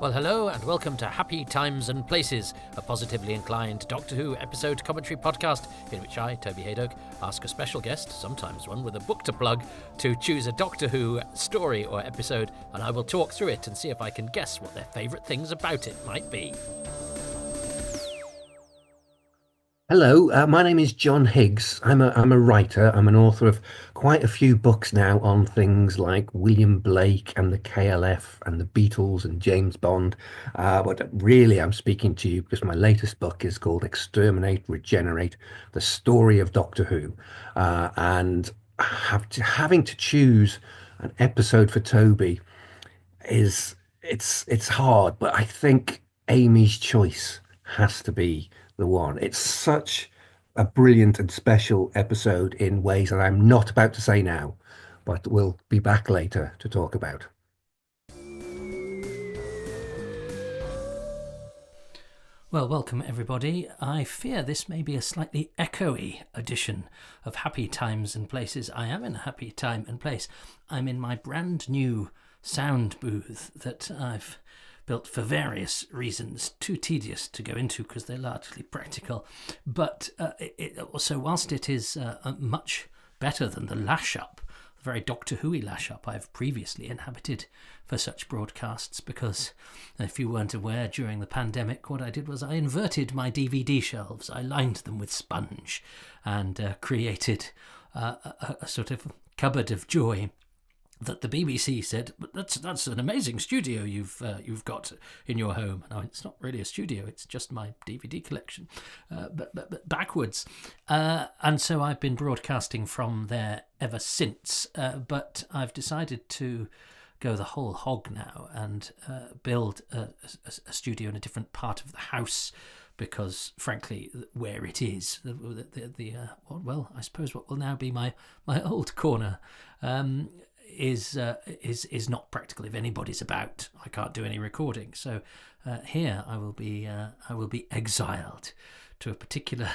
Well, hello and welcome to Happy Times and Places, a positively inclined Doctor Who episode commentary podcast in which I, Toby Hadoke, ask a special guest, sometimes one with a book to plug, to choose a Doctor Who story or episode, and I will talk through it and see if I can guess what their favourite things about it might be. Hello, my name is John Higgs. I'm a writer. I'm an author of quite a few books now on things like William Blake and the KLF and the Beatles and James Bond. But really, I'm speaking to you because my latest book is called Exterminate, Regenerate, the story of Doctor Who. And having to choose an episode for Toby it's hard, but I think Amy's choice has to be the one. It's such a brilliant and special episode in ways that I'm not about to say now, but we'll be back later to talk about. Well, welcome everybody. I fear this may be a slightly echoey edition of Happy Times and Places. I am in a happy time and place. I'm in my brand new sound booth that I've built for various reasons, too tedious to go into because they're largely practical. But so whilst it is much better than the lash-up, the very Doctor Who-y lash-up I've previously inhabited for such broadcasts, because if you weren't aware, during the pandemic, what I did was I inverted my DVD shelves. I lined them with sponge and created a sort of cupboard of joy that the BBC said, but that's an amazing studio you've got in your home. No, it's not really a studio; it's just my DVD collection, but backwards. And so I've been broadcasting from there ever since. But I've decided to go the whole hog now and build a studio in a different part of the house, because frankly, where it is, I suppose what will now be my old corner. Is not practical if anybody's about. I can't do any recording, so here I will be exiled to a particular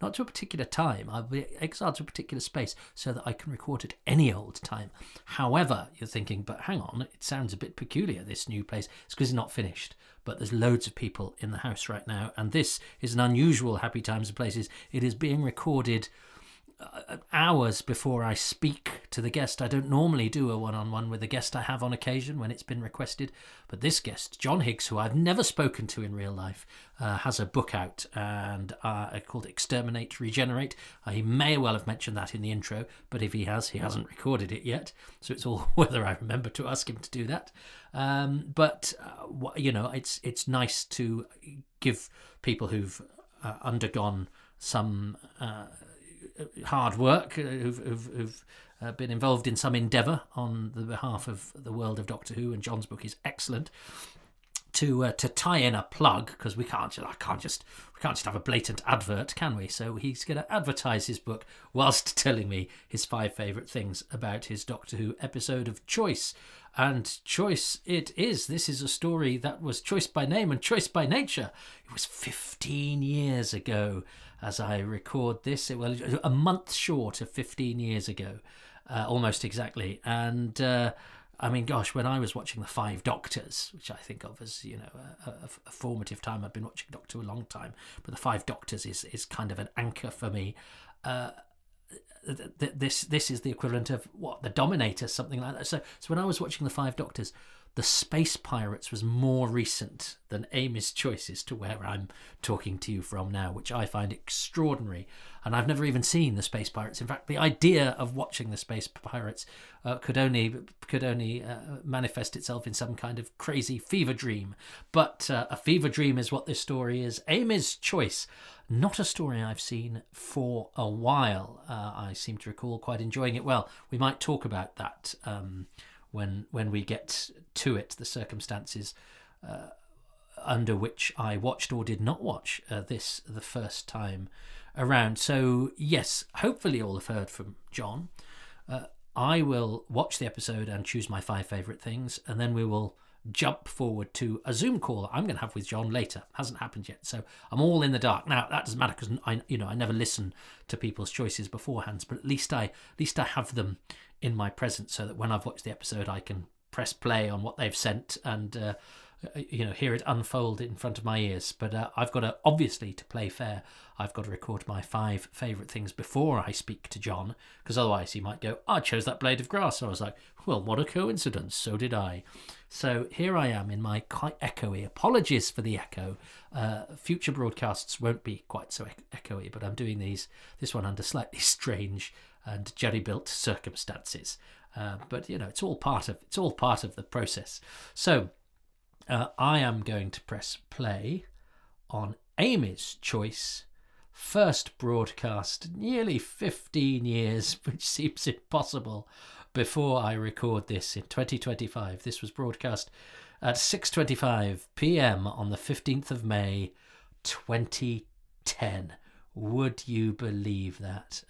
not to a particular time. I'll be exiled to a particular space so that I can record at any old time. However, you're thinking, but hang on, it sounds a bit peculiar, this new place. It's because it's not finished, but there's loads of people in the house right now, and this is an unusual Happy Times and Places. It is being recorded hours before I speak to the guest. I don't normally do a one-on-one with a guest I have on occasion when it's been requested, but this guest, John Higgs, who I've never spoken to in real life, has a book out and called Exterminate, Regenerate. He may well have mentioned that in the intro, but if he hasn't recorded it yet, so it's all whether I remember to ask him to do that. It's nice to give people who've undergone some hard work, who've been involved in some endeavour on the behalf of the world of Doctor Who, and John's book is excellent, to tie in a plug, because we can't just have a blatant advert, can we? So he's going to advertise his book whilst telling me his 5 favourite things about his Doctor Who episode of choice. And choice it is. This is a story that was choice by name and choice by nature. It was 15 years ago as I record this. It was a month short of 15 years ago, almost exactly. And I mean, gosh, when I was watching The Five Doctors, which I think of as, a formative time, I've been watching Doctor Who a long time, but The Five Doctors is kind of an anchor for me. This is the equivalent of the Dominator, something like that. So when I was watching The Five Doctors, the Space Pirates was more recent than Amy's choices to where I'm talking to you from now, which I find extraordinary. And I've never even seen the Space Pirates. In fact, the idea of watching the Space Pirates could only manifest itself in some kind of crazy fever dream. But a fever dream is what this story is. Amy's choice, not a story I've seen for a while. I seem to recall quite enjoying it. Well, we might talk about that when we get to it, the circumstances under which I watched or did not watch this the first time around. So yes, hopefully you all have heard from John. I will watch the episode and choose my 5 favourite things, and then we will jump forward to a Zoom call that I'm going to have with John later. Hasn't happened yet, so I'm all in the dark. Now that doesn't matter because I never listen to people's choices beforehand, but at least I have them in my presence, so that when I've watched the episode I can press play on what they've sent and hear it unfold in front of my ears. But I've got to, obviously, to play fair, I've got to record my 5 favourite things before I speak to John, because otherwise he might go, I chose that blade of grass. So I was like, well, what a coincidence, so did I. So here I am in my quite echoey, apologies for the echo. Future broadcasts won't be quite so echoey, but I'm doing this one under slightly strange and jerry-built circumstances. But it's all part of the process. So I am going to press play on Amy's choice. First broadcast nearly 15 years, which seems impossible, before I record this in 2025. This was broadcast at 6:25 p.m. on the 15th of May 2010. Would you believe that?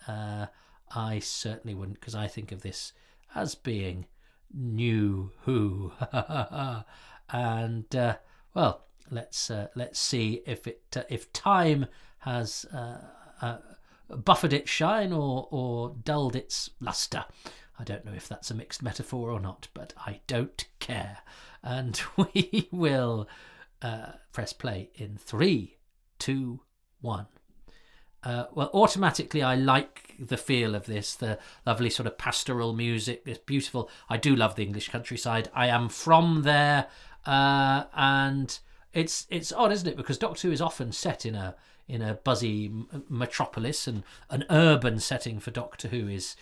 I certainly wouldn't, because I think of this as being new who. And well, let's see if time has buffered its shine or dulled its luster. I don't know if that's a mixed metaphor or not, but I don't care. And we will press play in 3, 2, 1. Well, automatically I like the feel of this, the lovely sort of pastoral music, this beautiful, I do love the English countryside. I am from there, and it's odd, isn't it? Because Doctor Who is often set in a buzzy metropolis, and an urban setting for Doctor Who is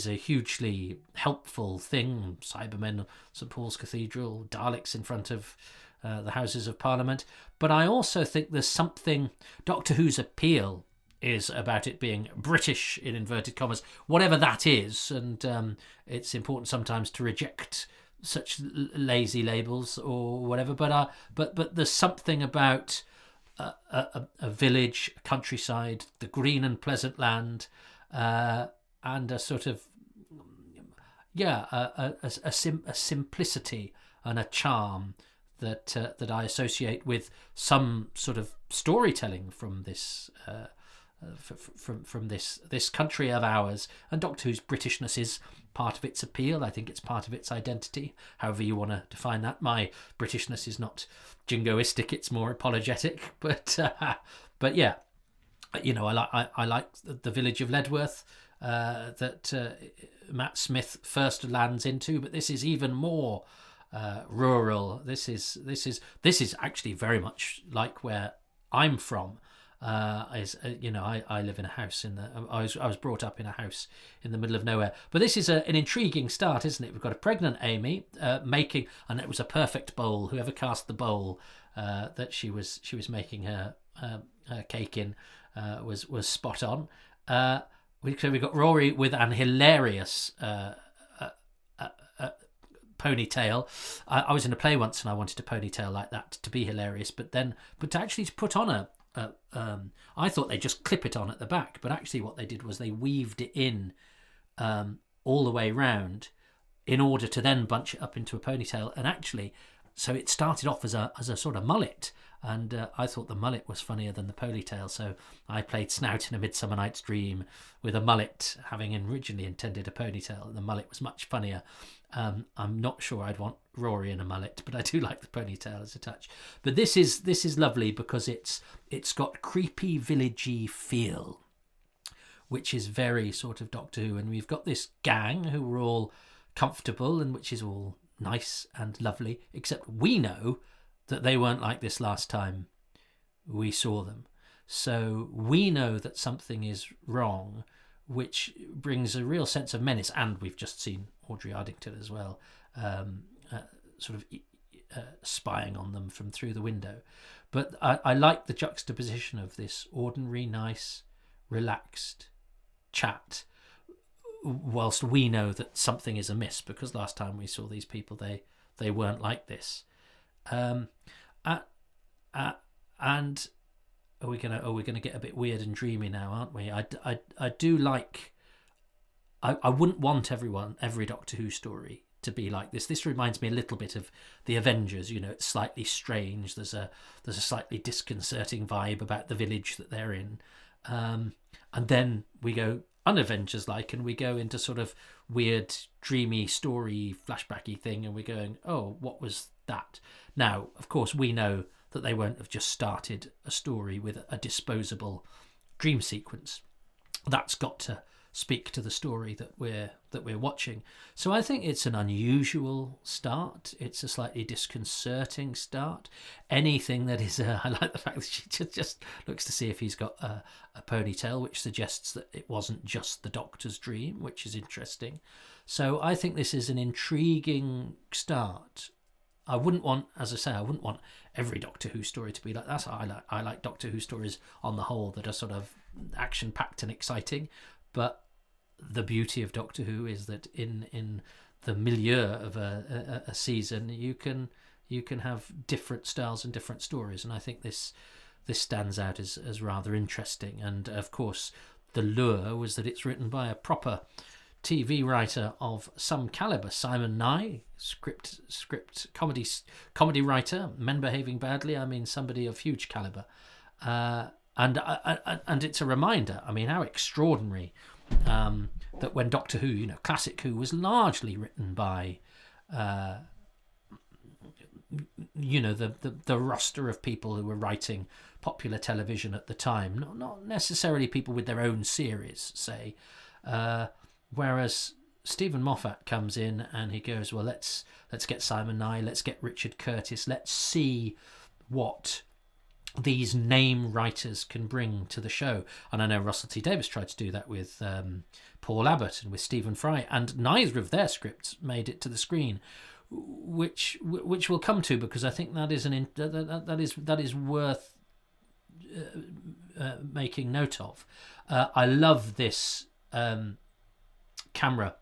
a hugely helpful thing. Cybermen, St Paul's Cathedral, Daleks in front of the Houses of Parliament. But I also think there's something, Doctor Who's appeal is about it being British, in inverted commas, whatever that is. And it's important sometimes to reject such lazy labels or whatever. But there's something about a village, a countryside, the green and pleasant land, and a sort of a simplicity and a charm that I associate with some sort of storytelling from this from this country of ours. And Doctor Who's Britishness is part of its appeal. I think it's part of its identity, however you want to define that. My Britishness is not jingoistic, it's more apologetic, but yeah, I like the village of Ledworth that Matt Smith first lands into, but this is even more rural. This is actually very much like where I'm from. I live in a house I was brought up in a house in the middle of nowhere. But this is an intriguing start, isn't it? We've got a pregnant Amy making, and it was a perfect bowl. Whoever cast the bowl that she was making her cake in was spot on. We got Rory with an hilarious ponytail. I was in a play once and I wanted a ponytail like that to be hilarious, but to actually put on I thought they just clip it on at the back, but actually what they did was they weaved it in all the way round in order to then bunch it up into a ponytail. And actually, so it started off as a sort of mullet, and I thought the mullet was funnier than the ponytail, so I played Snout in A Midsummer Night's Dream with a mullet, having originally intended a ponytail, and the mullet was much funnier. I'm not sure I'd want Rory in a mullet, but I do like the ponytail as a touch. But this is lovely because it's got creepy villagey feel, which is very sort of Doctor Who, and we've got this gang who are all comfortable and which is all nice and lovely, except we know that they weren't like this last time we saw them. So we know that something is wrong, which brings a real sense of menace. And we've just seen Audrey Ardington as well, spying on them from through the window. But I like the juxtaposition of this ordinary, nice, relaxed chat, whilst we know that something is amiss, because last time we saw these people, they weren't like this. And we're gonna get a bit weird and dreamy now, aren't we? I do like. I wouldn't want every Doctor Who story to be like this. This reminds me a little bit of the Avengers. It's slightly strange. There's a slightly disconcerting vibe about the village that they're in, and then we go un-Avengers like, and we go into sort of weird, dreamy story, flashbacky thing, and we're going, oh, what was that. Now, of course, we know that they won't have just started a story with a disposable dream sequence. That's got to speak to the story that we're watching. So I think it's an unusual start. It's a slightly disconcerting start. Anything that is, I like the fact that she just looks to see if he's got a ponytail, which suggests that it wasn't just the Doctor's dream, which is interesting. So I think this is an intriguing start. I wouldn't want, as I say, I wouldn't want every Doctor Who story to be like that. I like Doctor Who stories on the whole that are sort of action-packed and exciting. But the beauty of Doctor Who is that in the milieu of a season, you can have different styles and different stories, and I think this stands out as rather interesting. And of course, the lure was that it's written by a proper TV writer of some caliber, Simon Nye, script comedy writer, Men Behaving Badly. I mean, somebody of huge caliber, and it's a reminder. I mean, how extraordinary that when Doctor Who, classic Who, was largely written by the roster of people who were writing popular television at the time, not necessarily people with their own series, say. Whereas Stephen Moffat comes in and he goes, well, let's get Simon Nye, let's get Richard Curtis, let's see what these name writers can bring to the show. And I know Russell T Davies tried to do that with Paul Abbott and with Stephen Fry, and neither of their scripts made it to the screen, which we'll come to, because I think that is worth making note of. I love this camera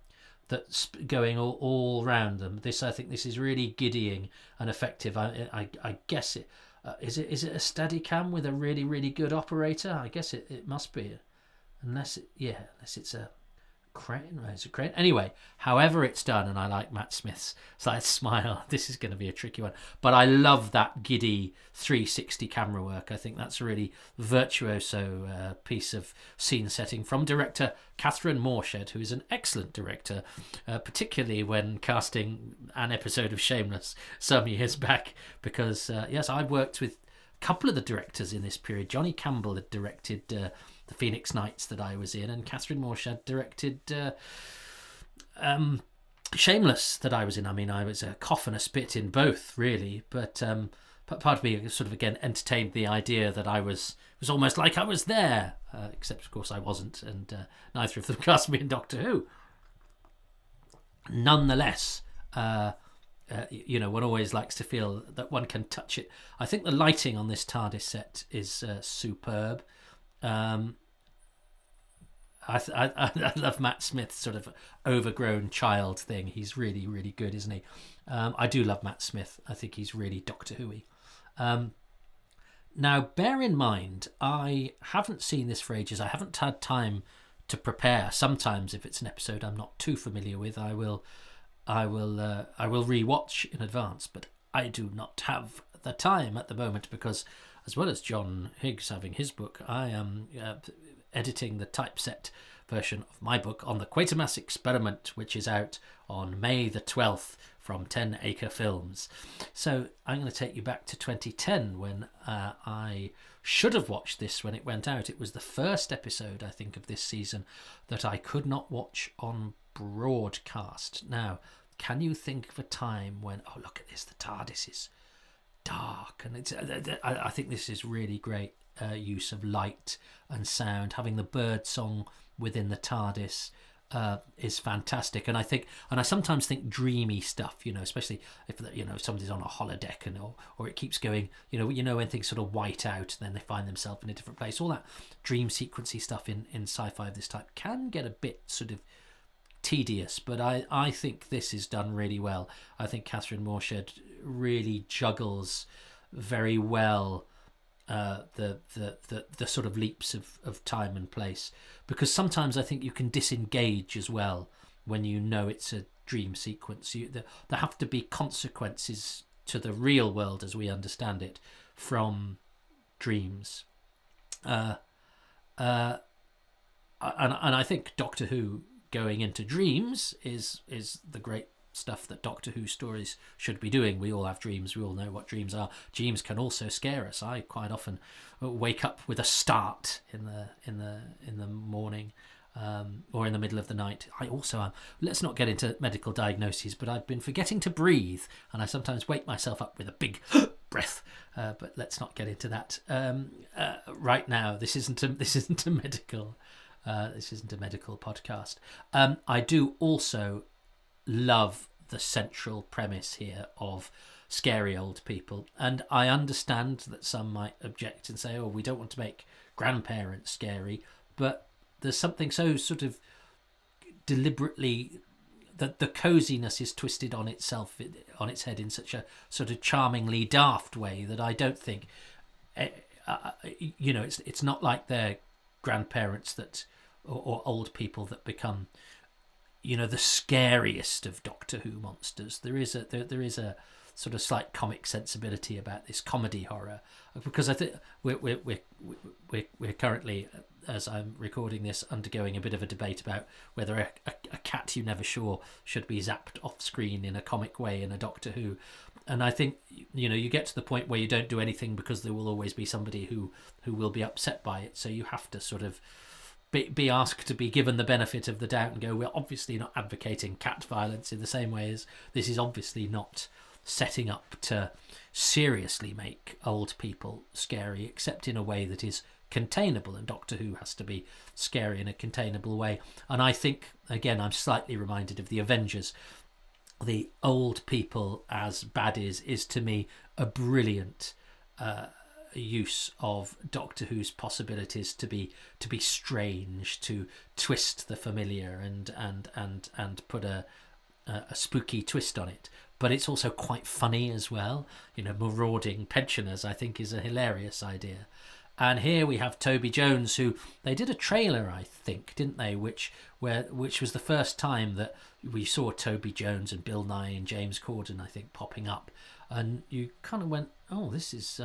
that's going all around them. I think this is really giddying and effective. I guess it. Is it a Steadicam with a really, really good operator? I guess it must be, unless it's a crane. It's a crane. Anyway, however it's done, and I like Matt Smith's slight smile. This is going to be a tricky one, but I love that giddy 360 camera work. I think that's a really virtuoso piece of scene setting from director Catherine Morshed, who is an excellent director, particularly when casting an episode of Shameless some years back, because yes, I worked with a couple of the directors in this period. Johnny Campbell had directed the Phoenix Nights that I was in, and Catherine Morshed directed Shameless that I was in. I mean, I was a cough and a spit in both, really, but part of me sort of again entertained the idea that it was almost like I was there, except of course I wasn't, and neither of them cast me in Doctor Who. Nonetheless, one always likes to feel that one can touch it. I think the lighting on this TARDIS set is superb. I love Matt Smith's sort of overgrown child thing. He's really, really good, isn't he? I do love Matt Smith. I think he's really Doctor Who-y. Now, bear in mind, I haven't seen this for ages. I haven't had time to prepare. Sometimes, if it's an episode I'm not too familiar with, I will rewatch in advance. But I do not have the time at the moment, because as well as John Higgs having his book, I am editing the typeset version of my book on the Quatermass Experiment, which is out on May the 12th from 10 Acre Films. So I'm going to take you back to 2010, when I should have watched this when it went out. It was the first episode, I think, of this season that I could not watch on broadcast. Now, can you think of a time when, oh, look at this, the TARDIS is dark, and I think this is really great use of light and sound. Having the bird song within the TARDIS is fantastic, and I sometimes think dreamy stuff, especially if somebody's on a holodeck or it keeps going, when things sort of white out and then they find themselves in a different place. All that dream sequency stuff in sci-fi of this type can get a bit sort of tedious, but I think this is done really well. I think Catherine Morshed really juggles very well the sort of leaps of time and place, because sometimes I think you can disengage as well when it's a dream sequence. There have to be consequences to the real world as we understand it from dreams, and I think Doctor Who going into dreams is the great stuff that Doctor Who stories should be doing. We all have dreams. We all know what dreams are. Dreams can also scare us. I quite often wake up with a start in the morning, or in the middle of the night. I also am. Let's not get into medical diagnoses, but I've been forgetting to breathe, and I sometimes wake myself up with a big breath. But let's not get into that right now. This isn't a medical. This isn't a medical podcast. I do also love the central premise here of scary old people, and I understand that some might object and say, "Oh, we don't want to make grandparents scary," but there's something so sort of deliberately that the coziness is twisted on its head in such a sort of charmingly daft way that I don't think, it's not like they're grandparents that or old people that become, the scariest of Doctor Who monsters. There is a sort of slight comic sensibility about this comedy horror, because I think we're currently, as I'm recording this, undergoing a bit of a debate about whether a cat you never saw should be zapped off screen in a comic way in a Doctor Who. And I think, you get to the point where you don't do anything because there will always be somebody who will be upset by it. So you have to sort of be asked to be given the benefit of the doubt and go, we're obviously not advocating cat violence in the same way as this is obviously not setting up to seriously make old people scary, except in a way that is containable, and Doctor Who has to be scary in a containable way. And I think, again, I'm slightly reminded of the Avengers. The old people as baddies is to me a brilliant use of Doctor Who's possibilities to be strange, to twist the familiar and put a spooky twist on it. But it's also quite funny as well. Marauding pensioners, I think, is a hilarious idea. And here we have Toby Jones, who they did a trailer, I think, didn't they? Which was the first time that we saw Toby Jones and Bill Nye and James Corden, I think, popping up, and you kind of went, "Oh, this is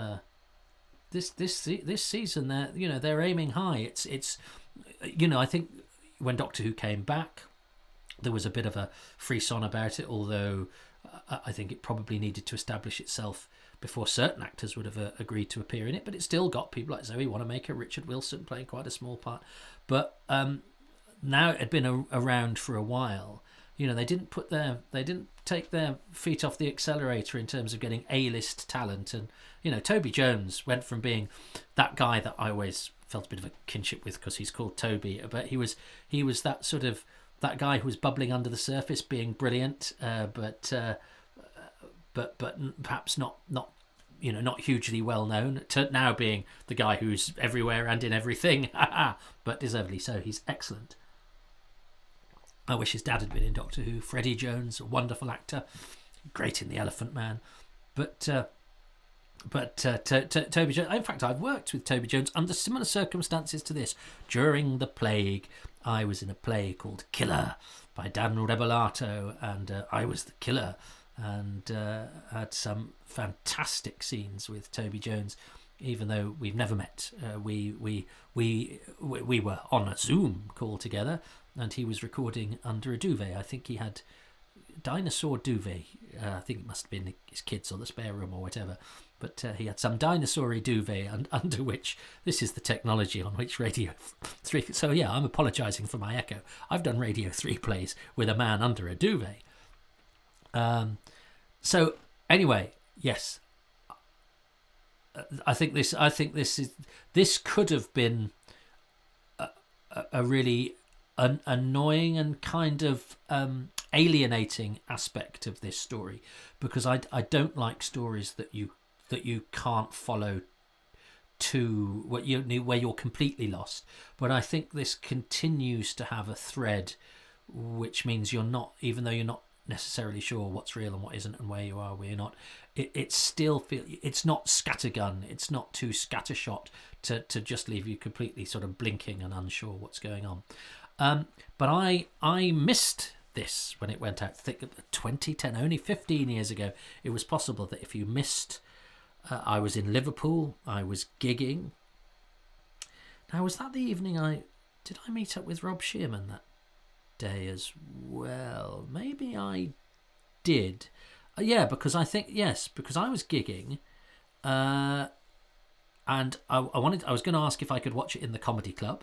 this season. They're aiming high." It's I think when Doctor Who came back, there was a bit of a frisson about it, although I think it probably needed to establish itself before certain actors would have agreed to appear in it. But it still got people like Zoe Wanamaker, Richard Wilson playing quite a small part. But now it had been around for a while. They didn't take their feet off the accelerator in terms of getting A-list talent. And Toby Jones went from being that guy that I always felt a bit of a kinship with because he's called Toby, but he was that sort of that guy who was bubbling under the surface, being brilliant, but perhaps not hugely well known, to now being the guy who's everywhere and in everything, but deservedly so. He's excellent. I wish his dad had been in Doctor Who. Freddie Jones, a wonderful actor, great in The Elephant Man, but Toby Jones. In fact, I've worked with Toby Jones under similar circumstances to this. During the plague, I was in a play called Killer by Dan Rebelato, and I was the killer, and had some fantastic scenes with Toby Jones. Even though we've never met, we were on a Zoom call together, and he was recording under a duvet. I think he had dinosaur duvet. I think it must have been his kids or the spare room or whatever. But he had some dinosaur-y duvet under which, this is the technology on which Radio 3... So yeah, I'm apologising for my echo. I've done Radio 3 plays with a man under a duvet. So anyway, yes, I think this could have been a really annoying and kind of alienating aspect of this story, because I don't like stories that you can't follow to where you're completely lost. But I think this continues to have a thread, which means you're not, even though you're not necessarily sure what's real and what isn't and where you are, where you're not, it still it's not scattergun, it's not too scattershot to just leave you completely sort of blinking and unsure what's going on. But I missed this when it went out. 2010, only 15 years ago. It was possible that if you missed, I was in Liverpool, I was gigging. Now, was that the evening did I meet up with Rob Shearman that day as well? Maybe I did. Yeah, because I think, yes, because I was gigging, and I was going to ask if I could watch it in the comedy club.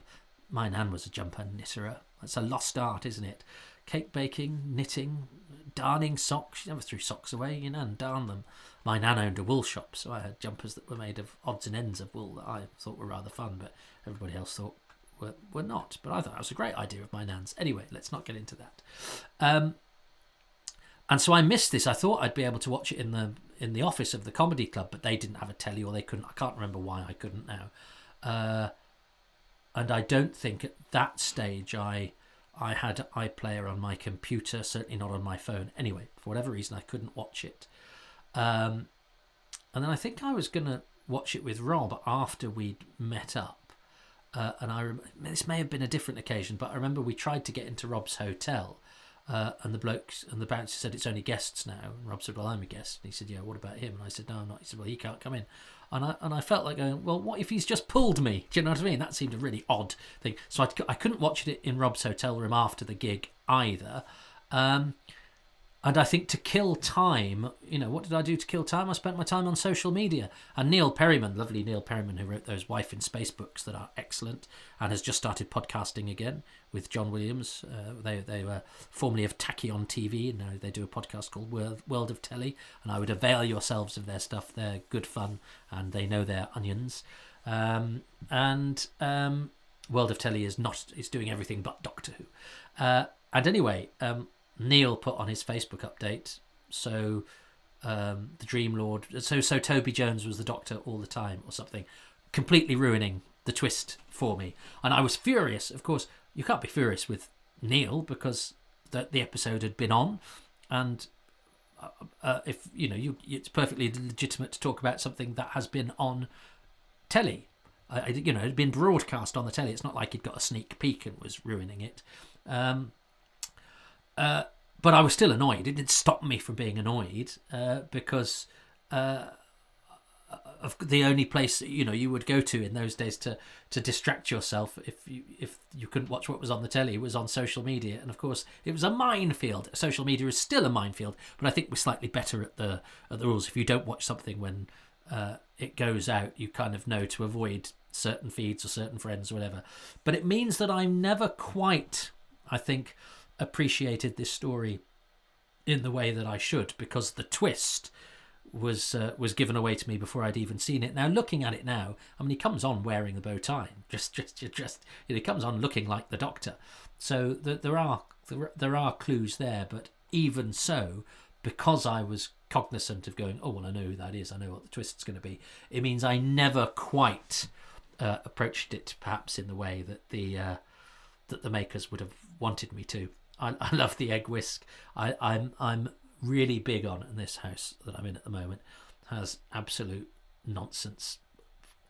My nan was a jumper knitterer. That's a lost art, isn't it? Cake baking, knitting, darning socks. She never threw socks away. Your nan darned them. My nan owned a wool shop, so I had jumpers that were made of odds and ends of wool that I thought were rather fun, but everybody else thought were not. But I thought that was a great idea of my nan's. Anyway, let's not get into that. And so I missed this. I thought I'd be able to watch it in the office of the comedy club, but they didn't have a telly, or they couldn't. I can't remember why I couldn't now. And I don't think at that stage I had iPlayer on my computer, certainly not on my phone. Anyway, for whatever reason, I couldn't watch it. And then I think I was going to watch it with Rob after we'd met up. And this may have been a different occasion, but I remember we tried to get into Rob's hotel. And the blokes and the bouncer said, it's only guests now. And Rob said, well, I'm a guest. And he said, yeah, what about him? And I said, no, I'm not. He said, well, he can't come in. And I felt like going, well, what if he's just pulled me? Do you know what I mean? That seemed a really odd thing. So I couldn't watch it in Rob's hotel room after the gig either. And I think to kill time, what did I do to kill time? I spent my time on social media. And Neil Perryman, lovely Neil Perryman, who wrote those Wife in Space books that are excellent and has just started podcasting again with John Williams. They were formerly of Tachyon TV, and now they do a podcast called World of Telly. And I would avail yourselves of their stuff. They're good fun and they know their onions. And World of Telly is doing everything but Doctor Who. And anyway... Neil put on his Facebook update, so the Dream Lord, so Toby Jones was the Doctor all the time or something, completely ruining the twist for me. And I was furious. Of course, you can't be furious with Neil because the episode had been on, and if it's perfectly legitimate to talk about something that has been on telly. It had been broadcast on the telly. It's not like he'd got a sneak peek and was ruining it. But I was still annoyed. It didn't stop me from being annoyed because of the only place you would go to in those days to distract yourself if you couldn't watch what was on the telly was on social media. And of course, it was a minefield. Social media is still a minefield, but I think we're slightly better at the rules. If you don't watch something when it goes out, you kind of know to avoid certain feeds or certain friends or whatever. But it means that I'm never quite, I think, appreciated this story in the way that I should, because the twist was given away to me before I'd even seen it. Now, looking at it now, I mean, he comes on wearing a bow tie, just he comes on looking like the Doctor. So there are clues there, but even so, because I was cognizant of going, oh well, I know who that is, I know what the twist's going to be. It means I never quite approached it, perhaps in the way that the makers would have wanted me to. I love the egg whisk. I'm really big on, and this house that I'm in at the moment has absolute nonsense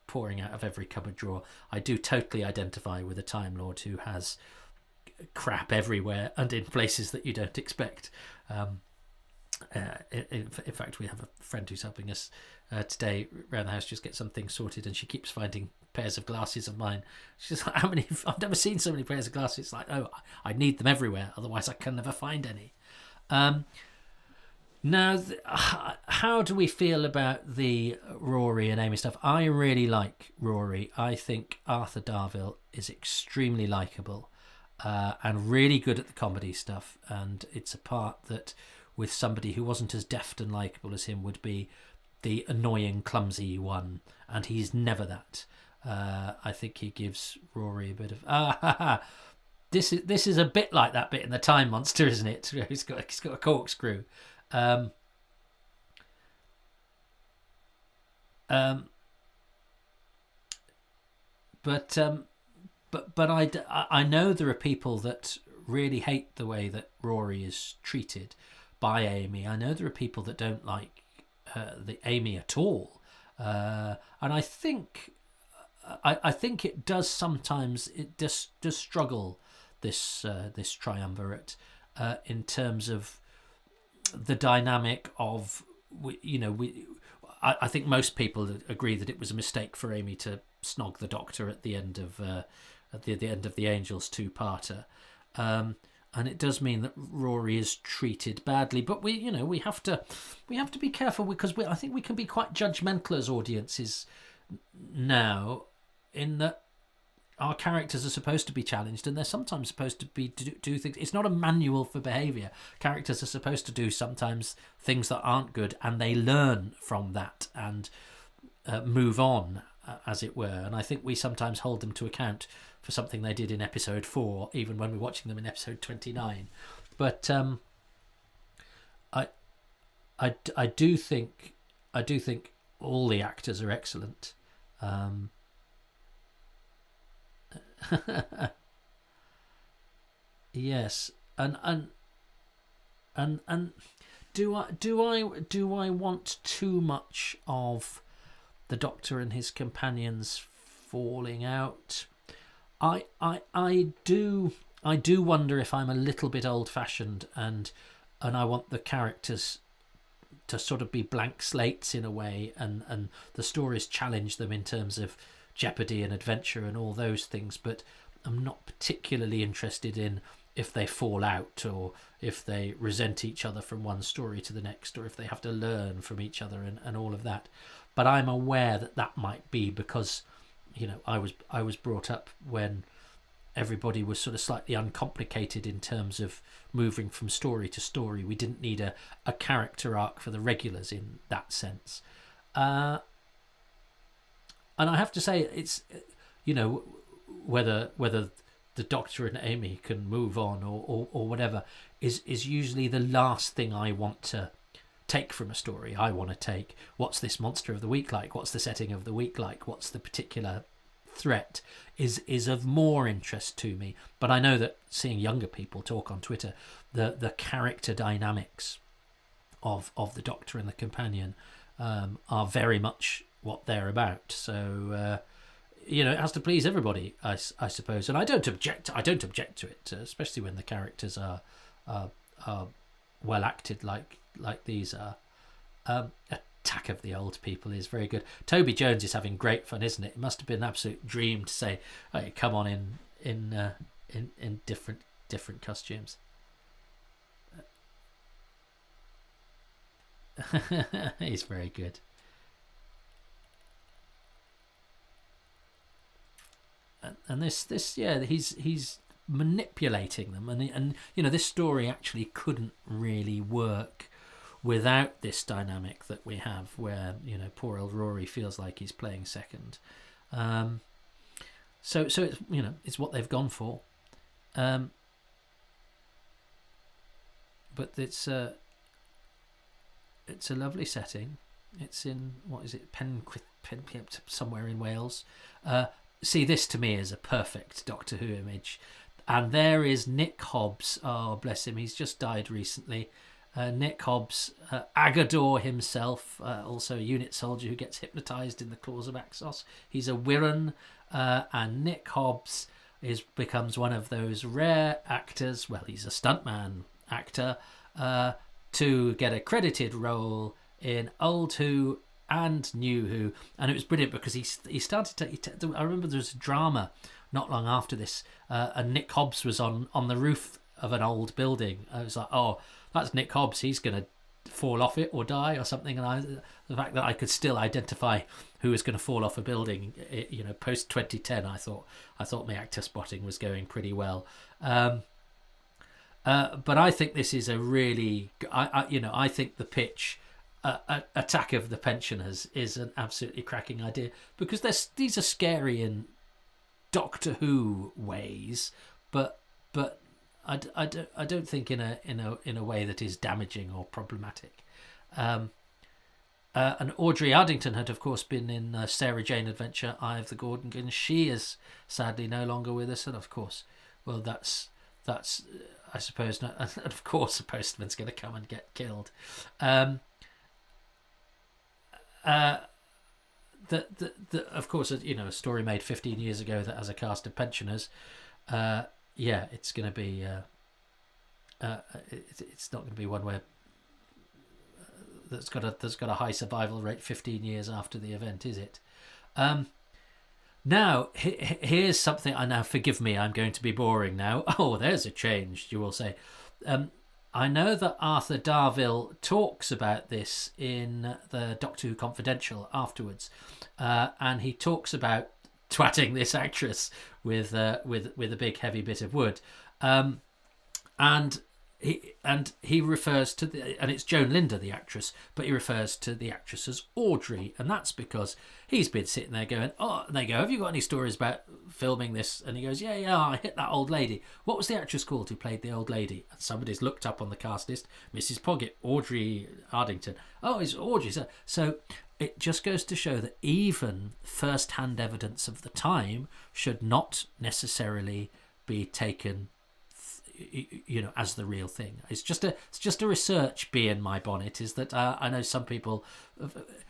pouring out of every cupboard drawer. I do totally identify with a Time Lord who has crap everywhere and in places that you don't expect. In fact, we have a friend who's helping us today around the house just get some things sorted, and she keeps finding pairs of glasses of mine. She's like, I've never seen so many pairs of glasses. It's like, oh, I need them everywhere, otherwise I can never find any. Now, how do we feel about the Rory and Amy stuff? I really like Rory. I think Arthur Darvill is extremely likeable and really good at the comedy stuff, and it's a part that with somebody who wasn't as deft and likeable as him would be the annoying, clumsy one, and he's never that. I think he gives Rory a bit of this is a bit like that bit in the Time Monster, isn't it? He's got a corkscrew. But I know there are people that really hate the way that Rory is treated by Amy. I know there are people that don't like the Amy at all, and I think it does sometimes. It does struggle, this triumvirate in terms of the dynamic of I think most people agree that it was a mistake for Amy to snog the Doctor at the end of the Angels two-parter, and and it does mean that Rory is treated badly. But we have to be careful, because I think we can be quite judgmental as audiences now, in that our characters are supposed to be challenged, and they're sometimes supposed to be do things. It's not a manual for behaviour. Characters are supposed to do sometimes things that aren't good, and they learn from that and move on, as it were. And I think we sometimes hold them to account for something they did in episode 4, even when we're watching them in episode 29. But I do think all the actors are excellent. Yes, and do I want too much of the Doctor and his companions falling out? I do wonder if I'm a little bit old-fashioned, and I want the characters to sort of be blank slates in a way, and the stories challenge them in terms of jeopardy and adventure and all those things. But I'm not particularly interested in if they fall out, or if they resent each other from one story to the next, or if they have to learn from each other and all of that. But I'm aware that might be because I was brought up when everybody was sort of slightly uncomplicated in terms of moving from story to story. We didn't need a character arc for the regulars in that sense. And I have to say, it's whether the Doctor and Amy can move on or whatever is usually the last thing I want to take from a story. I want to take, what's this monster of the week like? What's the setting of the week like? What's the particular threat? Is of more interest to me. But I know that seeing younger people talk on Twitter, the character dynamics of the Doctor and the companion are very much what they're about. So it has to please everybody, I suppose. And I don't object to it, especially when the characters are well acted like these are. Attack of the Old People is very good. Toby Jones is having great fun, isn't it? It must have been an absolute dream to say, "Hey, come on in different costumes." He's very good. And this he's manipulating them, and this story actually couldn't really work without this dynamic that we have, where poor old Rory feels like he's playing second. So it's it's what they've gone for. But it's a lovely setting. It's in, what is it, somewhere in Wales. See, this to me is a perfect Doctor Who image. And there is Nick Hobbs. Oh, bless him, he's just died recently. Nick Hobbs, Agador himself, also a unit soldier who gets hypnotised in the claws of Axos. He's a Wirran, and Nick Hobbs becomes one of those rare actors, well, he's a stuntman actor, to get a credited role in Old Who and New Who. And it was brilliant because he started to... I remember there was a drama not long after this, and Nick Hobbs was on the roof of an old building. I was like, oh, that's Nick Hobbs, he's going to fall off it or die or something. And the fact that I could still identify who was going to fall off a building, post 2010, I thought my actor spotting was going pretty well. But I think this is a really, I think the pitch, Attack of the Pensioners, is an absolutely cracking idea, because these are scary in Doctor Who ways, but I don't think in a way that is damaging or problematic. And Audrey Ardington had, of course, been in Sarah Jane Adventure, Eye of the Gorgons. She is sadly no longer with us, and of course, well, that's I suppose, and of course, a postman's going to come and get killed. Of course, a story made 15 years ago that has a cast of pensioners. It's going to be. It's not going to be one where that's got a high survival rate 15 years after the event, is it? Now, here's something. I now forgive me. I'm going to be boring now. Oh, there's a change. You will say. I know that Arthur Darvill talks about this in the Doctor Who Confidential afterwards, and he talks about twatting this actress with a big heavy bit of wood, and he refers to and it's Joan Linder, the actress, but he refers to the actress as Audrey, and that's because he's been sitting there going, oh, and they go, have you got any stories about filming this? And he goes, yeah, I hit that old lady. What was the actress called who played the old lady? And somebody's looked up on the cast list, Mrs. Poggett, Audrey Ardington. Oh, it's Audrey. So it just goes to show that even first-hand evidence of the time should not necessarily be taken, as the real thing. It's just a research bee in my bonnet, is that I know some people,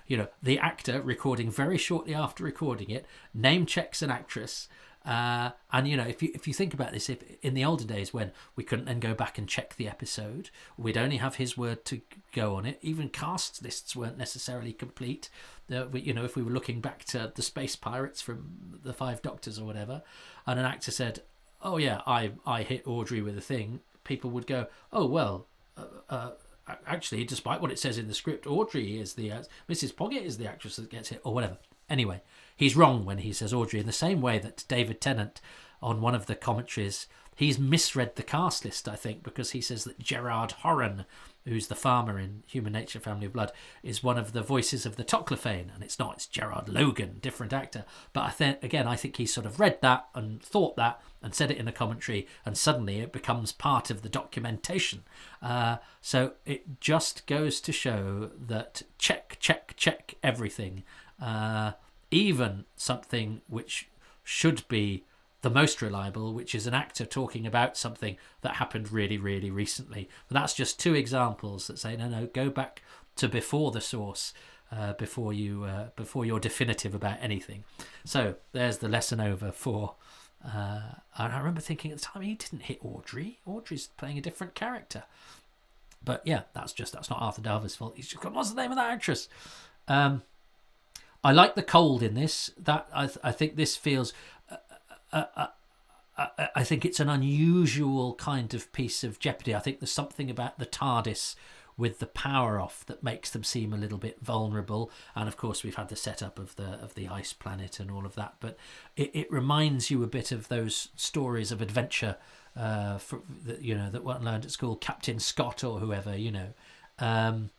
the actor recording very shortly after recording it name checks an actress, and if you think about this, if in the older days when we couldn't then go back and check the episode, we'd only have his word to go on it. Even cast lists weren't necessarily complete. If we were looking back to the Space Pirates from the Five Doctors or whatever, and an actor said, oh yeah, I hit Audrey with a thing, people would go, oh well, actually, despite what it says in the script, Audrey is the Mrs. Poggett is the actress that gets hit, or whatever. Anyway, he's wrong when he says Audrey, in the same way that David Tennant, on one of the commentaries, he's misread the cast list, I think, because he says that Gerard Horan, who's the farmer in Human Nature, Family of Blood, is one of the voices of the Toclafane, and it's not. It's Gerard Logan, different actor. But I think he sort of read that and thought that and said it in a commentary, and suddenly it becomes part of the documentation. So it just goes to show that check everything, even something which should be the most reliable, which is an actor talking about something that happened really, really recently. But that's just two examples that say, no, go back to before the source, before you're definitive about anything. So there's the lesson over for. And I remember thinking at the time, he didn't hit Audrey. Audrey's playing a different character. But yeah, that's not Arthur Darvill's fault. He's just gone, what's the name of that actress? I like the cold in this. That I think this feels. I think it's an unusual kind of piece of Jeopardy. I think there's something about the TARDIS with the power off that makes them seem a little bit vulnerable. And of course, we've had the setup of the ice planet and all of that. But it reminds you a bit of those stories of adventure, that weren't learned at school, Captain Scott or whoever. They're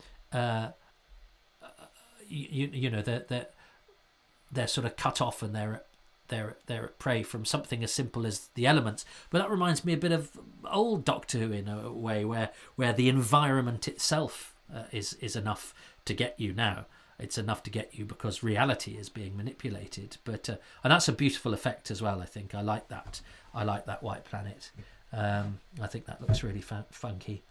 sort of cut off and they're at prey from something as simple as the elements. But that reminds me a bit of old Doctor Who in a way, where the environment itself is enough to get you now. It's enough to get you because reality is being manipulated. But and that's a beautiful effect as well. I think I like that. I like that white planet. I think that looks really funky.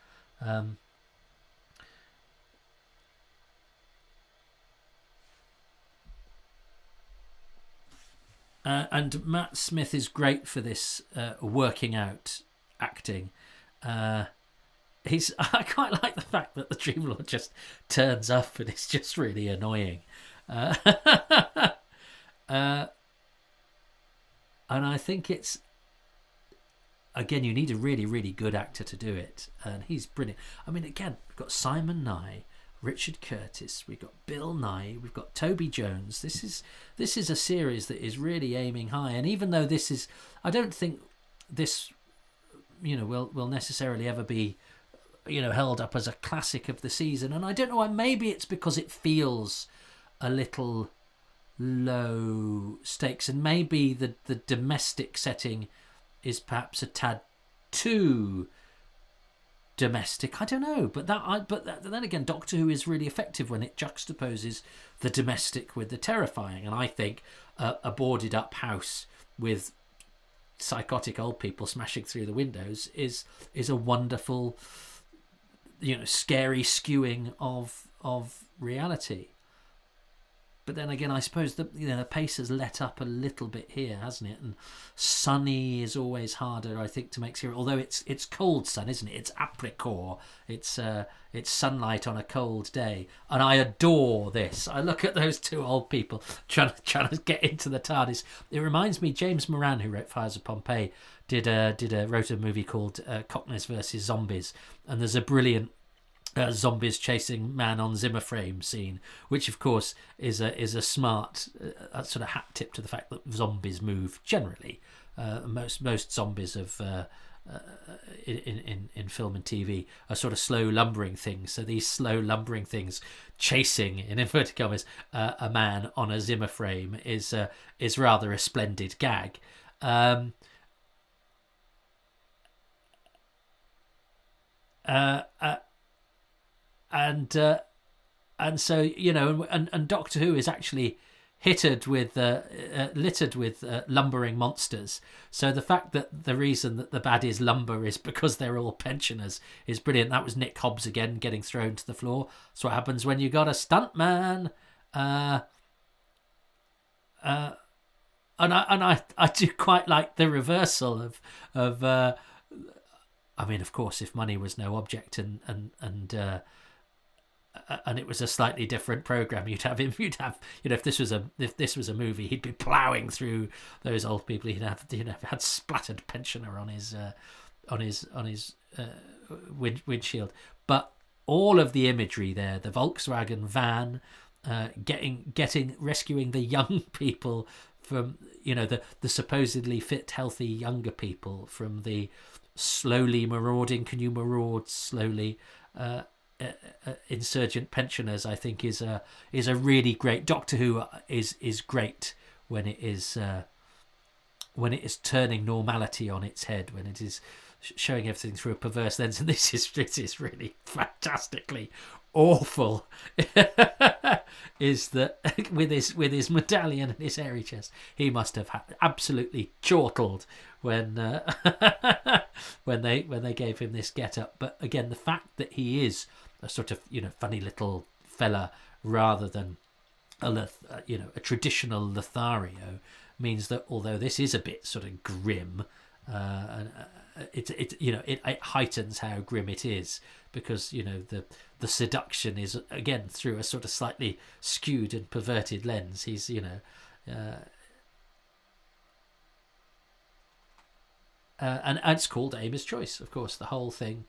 And Matt Smith is great for this working out acting. I quite like the fact that the Dream Lord just turns up and it's just really annoying. And I think it's, again, you need a really, really good actor to do it. And he's brilliant. I mean, again, we've got Simon Nye, Richard Curtis, we've got Bill Nye, we've got Toby Jones. This is a series that is really aiming high. And even though this is, I don't think this, will necessarily ever be, held up as a classic of the season. And I don't know why. Maybe it's because it feels a little low stakes, and maybe the domestic setting is perhaps a tad too domestic. I don't know, but then again, Doctor Who is really effective when it juxtaposes the domestic with the terrifying. And I think a boarded up house with psychotic old people smashing through the windows is a wonderful, scary skewing of reality. but then again, I suppose the pace has let up a little bit here, hasn't it? And sunny is always harder, I think, to make serious. Although it's cold sun, isn't it? It's apricot. It's sunlight on a cold day, and I adore this. I look at those two old people trying to get into the TARDIS. It reminds me, James Moran, who wrote Fires of Pompeii, wrote a movie called Cockneys versus Zombies, and there's a brilliant zombies chasing man on Zimmer frame scene, which of course is a smart sort of hat tip to the fact that zombies move generally. Most zombies of in film and TV are sort of slow lumbering things. So these slow lumbering things chasing, in inverted commas, a man on a Zimmer frame is rather a splendid gag. And so, you know, and Doctor Who is actually littered with lumbering monsters. So the fact that the reason that the baddies lumber is because they're all pensioners is brilliant. That was Nick Hobbs again getting thrown to the floor. That's what happens when you got a stuntman. And I do quite like the reversal of I mean, of course, if money was no object and it was a slightly different program, you'd have, you know, if this was a movie, he'd be ploughing through those old people. He'd have, you know, had splattered pensioner on his windshield. But all of the imagery there, the Volkswagen van, rescuing the young people from, you know, the supposedly fit, healthy younger people from the slowly marauding, can you maraud slowly, insurgent pensioners, I think is a really great. Doctor Who is great when it is turning normality on its head, when it is showing everything through a perverse lens, and this is really fantastically awful. Is that with his medallion and his hairy chest, he must have absolutely chortled when they gave him this get up. But again, the fact that he is a sort of, you know, funny little fella rather than a traditional Lothario means that although this is a bit sort of grim, it heightens how grim it is, because, you know, the seduction is again through a sort of slightly skewed and perverted lens. He's, you know, and it's called Amy's Choice, of course. The whole thing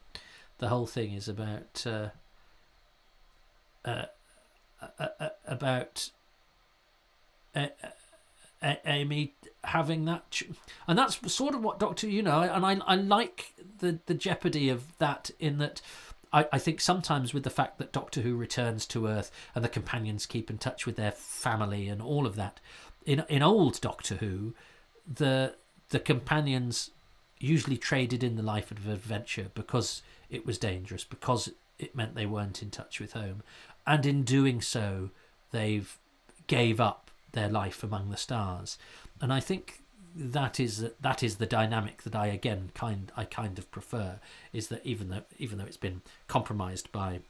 is about Amy having that, and that's sort of what Doctor, you know, and I like the jeopardy of that, in that I think sometimes with the fact that Doctor Who returns to Earth and the companions keep in touch with their family and all of that, in old Doctor Who, the companions usually traded in the life of adventure because it was dangerous, because it meant they weren't in touch with home, and in doing so they've gave up their life among the stars. And I think that is the dynamic that I kind of prefer, is that even though it's been compromised by,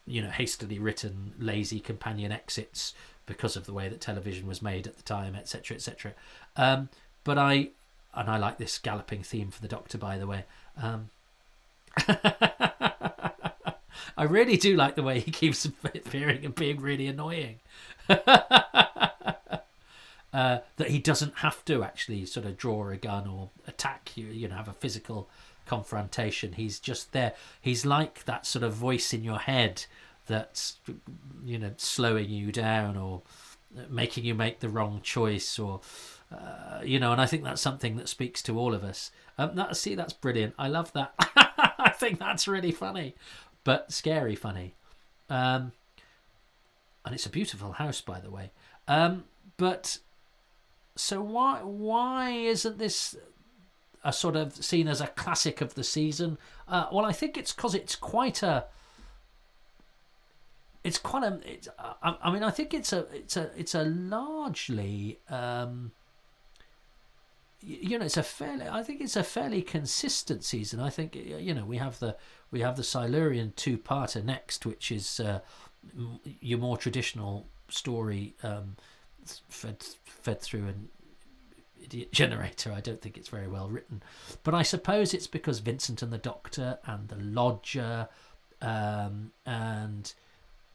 you know, hastily written lazy companion exits because of the way that television was made at the time, etc., etc. But I like this galloping theme for the Doctor, by the way. I really do like the way he keeps appearing and being really annoying. That he doesn't have to actually sort of draw a gun or attack you, you know, have a physical confrontation. He's just there. He's like that sort of voice in your head that's, you know, slowing you down or making you make the wrong choice, or you know, and I think that's something that speaks to all of us. That's brilliant. I love that. I think that's really funny, but scary funny. And it's a beautiful house, by the way. But so why isn't this a sort of seen as a classic of the season? Well, I think it's because it's quite a. I mean, I think it's a largely. You know, I think it's a fairly consistent season. I think, you know, we have the Silurian two-parter next, which is your more traditional story fed through an idiot generator. I don't think it's very well written, but I suppose it's because Vincent and the Doctor and the Lodger, and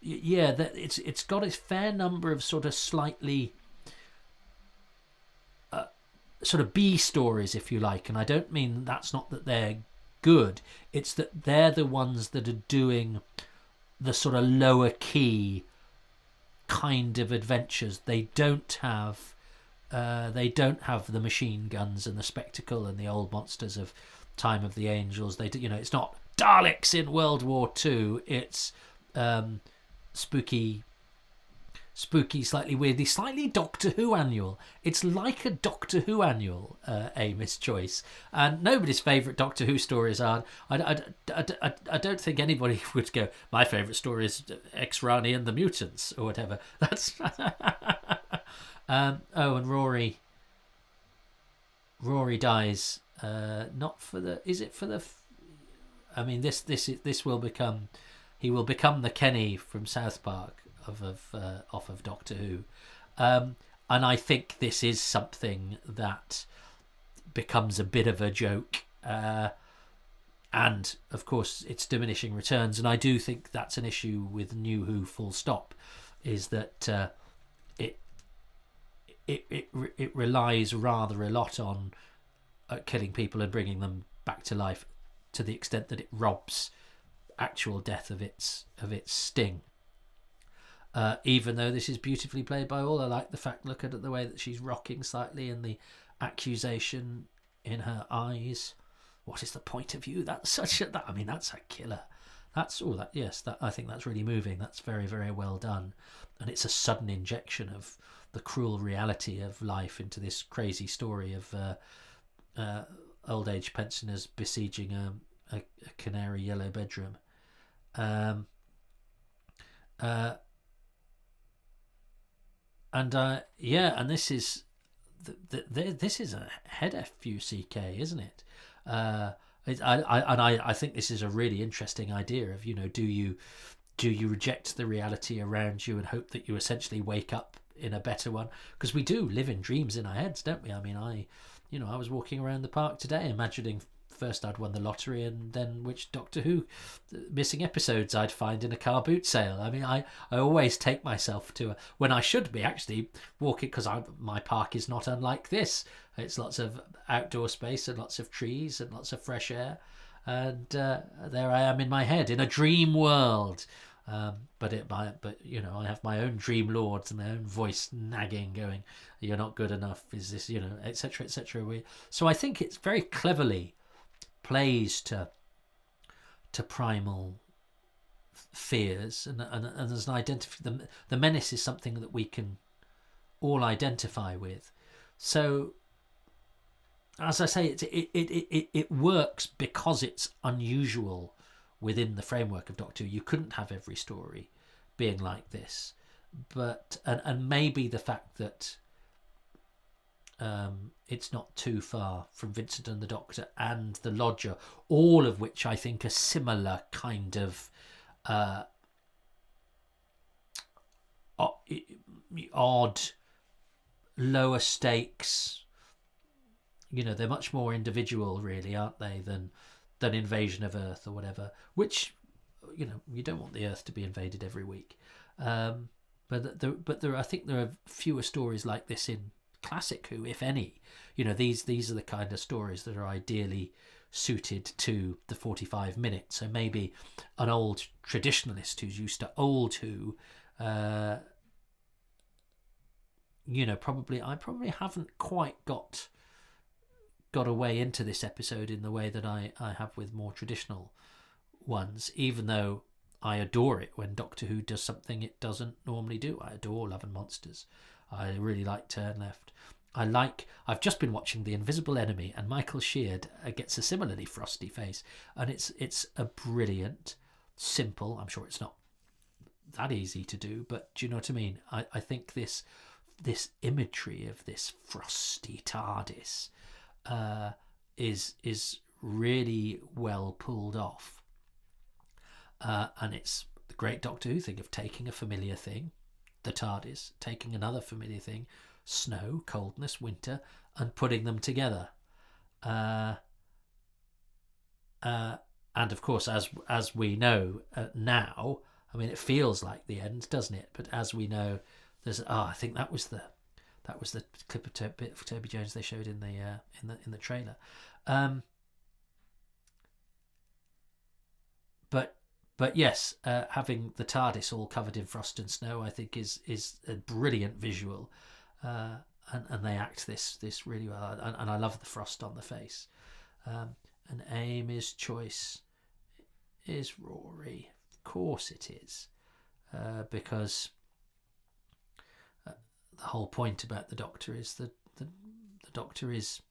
yeah, that it's got a fair number of sort of slightly sort of B stories, if you like. And I don't mean that's not that they're good, it's that they're the ones that are doing the sort of lower key kind of adventures. They don't have the machine guns and the spectacle and the old monsters of Time of the Angels. They do, it's not Daleks in World War II. It's spooky, slightly weirdly, slightly Doctor Who annual. It's like a Doctor Who annual, Amy's choice. And nobody's favourite Doctor Who stories are. I don't think anybody would go, my favourite story is Ex-Rani and the Mutants, or whatever. That's... and Rory dies. Not for the... Is it for the... I mean, this will become... He will become the Kenny from South Park off of Doctor Who, and I think this is something that becomes a bit of a joke, and of course it's diminishing returns. And I do think that's an issue with New Who. Full stop. Is that it relies rather a lot on killing people and bringing them back to life, to the extent that it robs actual death of its sting. Even though this is beautifully played by all, I like the fact, look at the way that she's rocking slightly and the accusation in her eyes. What is the point of view? That's that's a killer. I think that's really moving. That's very, very well done. And it's a sudden injection of the cruel reality of life into this crazy story of old age pensioners besieging a canary yellow bedroom. And this is this is a head fuck, isn't it? I think this is a really interesting idea of, do you reject the reality around you and hope that you essentially wake up in a better one? Because we do live in dreams in our heads, don't we? I mean, I was walking around the park today imagining first I'd won the lottery, and then which Doctor Who missing episodes I'd find in a car boot sale. I mean, I always take myself to when I should be actually walking, because my park is not unlike this. It's lots of outdoor space and lots of trees and lots of fresh air, and there I am in my head in a dream world. But I have my own dream lords and their own voice nagging, going, "You're not good enough. Is this, etc., etc." So I think it's very cleverly plays to primal fears, and there's an identity. The menace is something that we can all identify with. So, as I say, it works because it's unusual within the framework of Doctor Who. You couldn't have every story being like this, but and maybe the fact that it's not too far from Vincent and the Doctor and the Lodger, all of which I think are similar kind of odd, lower stakes. They're much more individual, really, aren't they, than Invasion of Earth or whatever. Which, you don't want the Earth to be invaded every week. But I think there are fewer stories like this in classic Who, if any. These are the kind of stories that are ideally suited to the 45 minutes. So maybe an old traditionalist who's used to old Who, I probably haven't quite got a way into this episode in the way that I have with more traditional ones, even though I adore it when Doctor Who does something it doesn't normally do. I adore Love and Monsters. I really like Turn Left. I've just been watching The Invisible Enemy, and Michael Sheard gets a similarly frosty face, and it's a brilliant, simple. I'm sure it's not that easy to do, but do you know what I mean? I think this imagery of this frosty TARDIS is really well pulled off, and it's the great Doctor Who thing of taking a familiar thing, the TARDIS, taking another familiar thing, snow, coldness, winter, and putting them together. And of course, as we know now, I mean, it feels like the end, doesn't it? But as we know, there's I think that was the clip of Toby Jones they showed in the trailer. But yes, having the TARDIS all covered in frost and snow, I think is a brilliant visual, and they act this really well. And I love the frost on the face. And Amy's choice is Rory. Of course it is, because the whole point about the Doctor is that the Doctor is,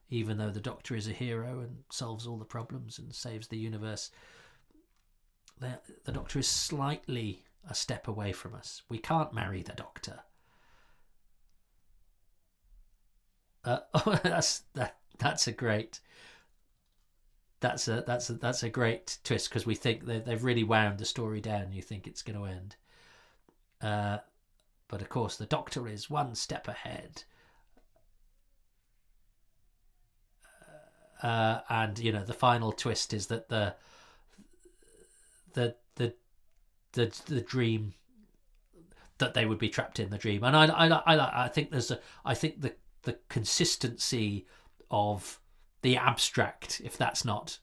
even though the Doctor is a hero and solves all the problems and saves the universe, the Doctor is slightly a step away from us. We can't marry the Doctor. That's a great. That's a great twist, because we think they've really wound the story down. You think it's going to end, but of course the Doctor is one step ahead, and the final twist is that the dream, that they would be trapped in the dream, and I think the consistency of the abstract, if that's not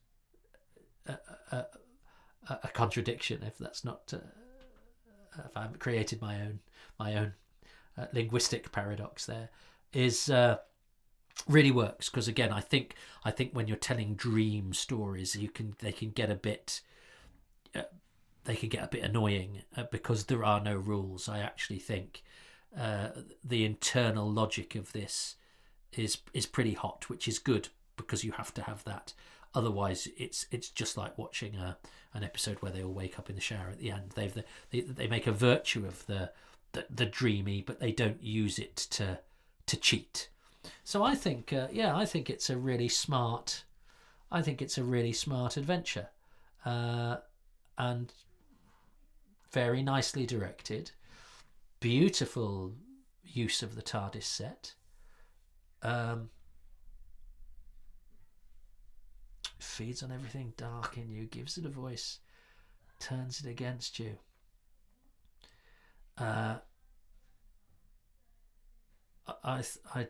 a contradiction, if that's not if I haven't created my own linguistic paradox, there is really works, because again I think when you're telling dream stories, they can get a bit annoying, because there are no rules. I actually think the internal logic of this is pretty hot, which is good, because you have to have that. Otherwise, it's just like watching an episode where they all wake up in the shower at the end. They make a virtue of the dreamy, but they don't use it to cheat. So I think I think it's a really smart adventure, and very nicely directed. Beautiful use of the TARDIS set. Feeds on everything dark in you, gives it a voice, turns it against you. I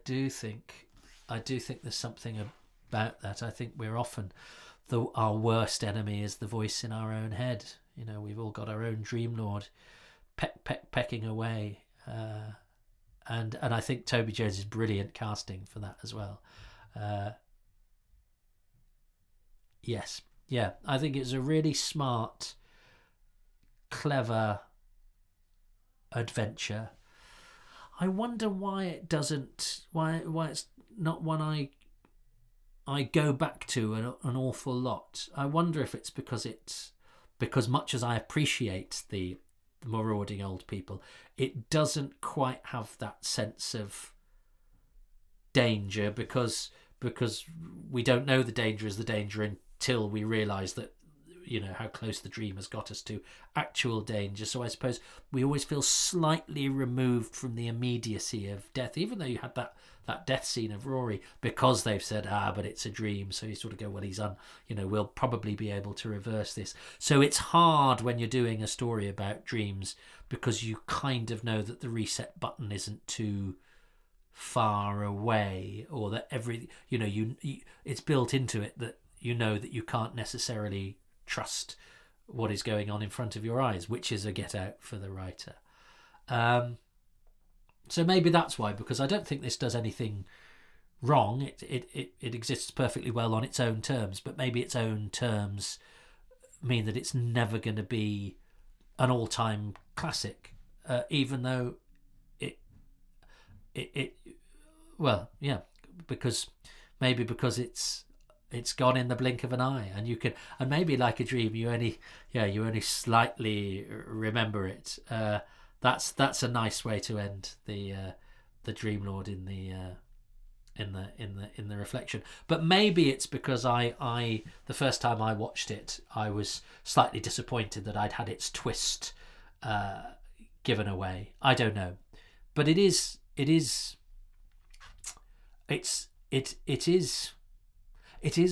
do think there's something about that. I think we're often our worst enemy is the voice in our own head. We've all got our own Dream Lord pecking away, and I think Toby Jones is brilliant casting for that as well. Yes, yeah, I think it's a really smart, clever adventure. I wonder why it's not one I go back to an awful lot. I wonder if it's because much as I appreciate the marauding old people, it doesn't quite have that sense of danger, because we don't know the danger is the danger until we realise that how close the dream has got us to actual danger. So I suppose we always feel slightly removed from the immediacy of death, even though you had that death scene of Rory, because they've said but it's a dream. So you sort of go, well, he's we'll probably be able to reverse this. So it's hard when you're doing a story about dreams, because you kind of know that the reset button isn't too far away, or that it's built into it that that you can't necessarily trust what is going on in front of your eyes, which is a get out for the writer. So maybe that's why, because I don't think this does anything wrong. It exists perfectly well on its own terms, but maybe its own terms mean that it's never going to be an all-time classic, even though because it's gone in the blink of an eye, and maybe like a dream, you only slightly remember it. That's a nice way to end the Dream Lord in the reflection. But maybe it's because I the first time I watched it, I was slightly disappointed that I'd had its twist given away. I don't know, but it is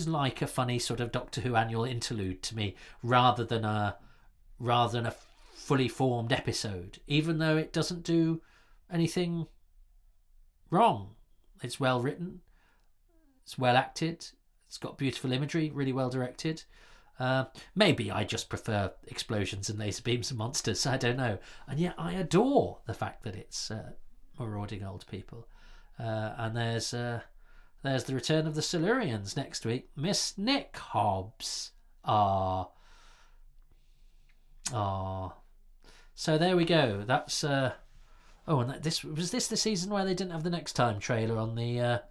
like a funny sort of Doctor Who annual interlude to me, rather than a fully formed episode, even though it doesn't do anything wrong. It's well written, it's well acted, it's got beautiful imagery, really well directed. Maybe I just prefer explosions and laser beams and monsters, I don't know. And yet I adore the fact that it's marauding old people. And there's the return of the Silurians next week. Miss Nick Hobbs. Ah. So there we go. That's and this was the season where they didn't have the Next Time trailer on the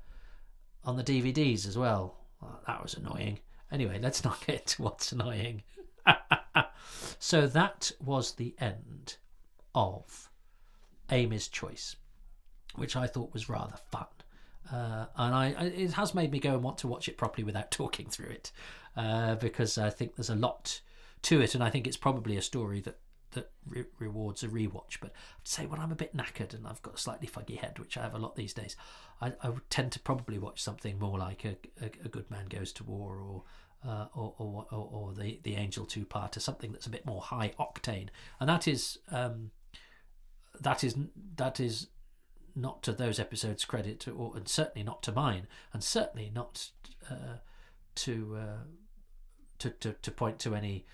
DVDs as well. That was annoying. Anyway, let's not get to what's annoying. So that was the end of Amy's Choice, which I thought was rather fun. And it has made me go and want to watch it properly without talking through it, because I think there's a lot to it, and I think it's probably a story that rewards a rewatch. But I'd say when I'm a bit knackered and I've got a slightly fuggy head, which I have a lot these days, I would tend to probably watch something more like a Good Man Goes to War, or the Angel two-parter, something that's a bit more high octane. And that is not to those episodes' credit, and certainly not to mine, and certainly not to point to any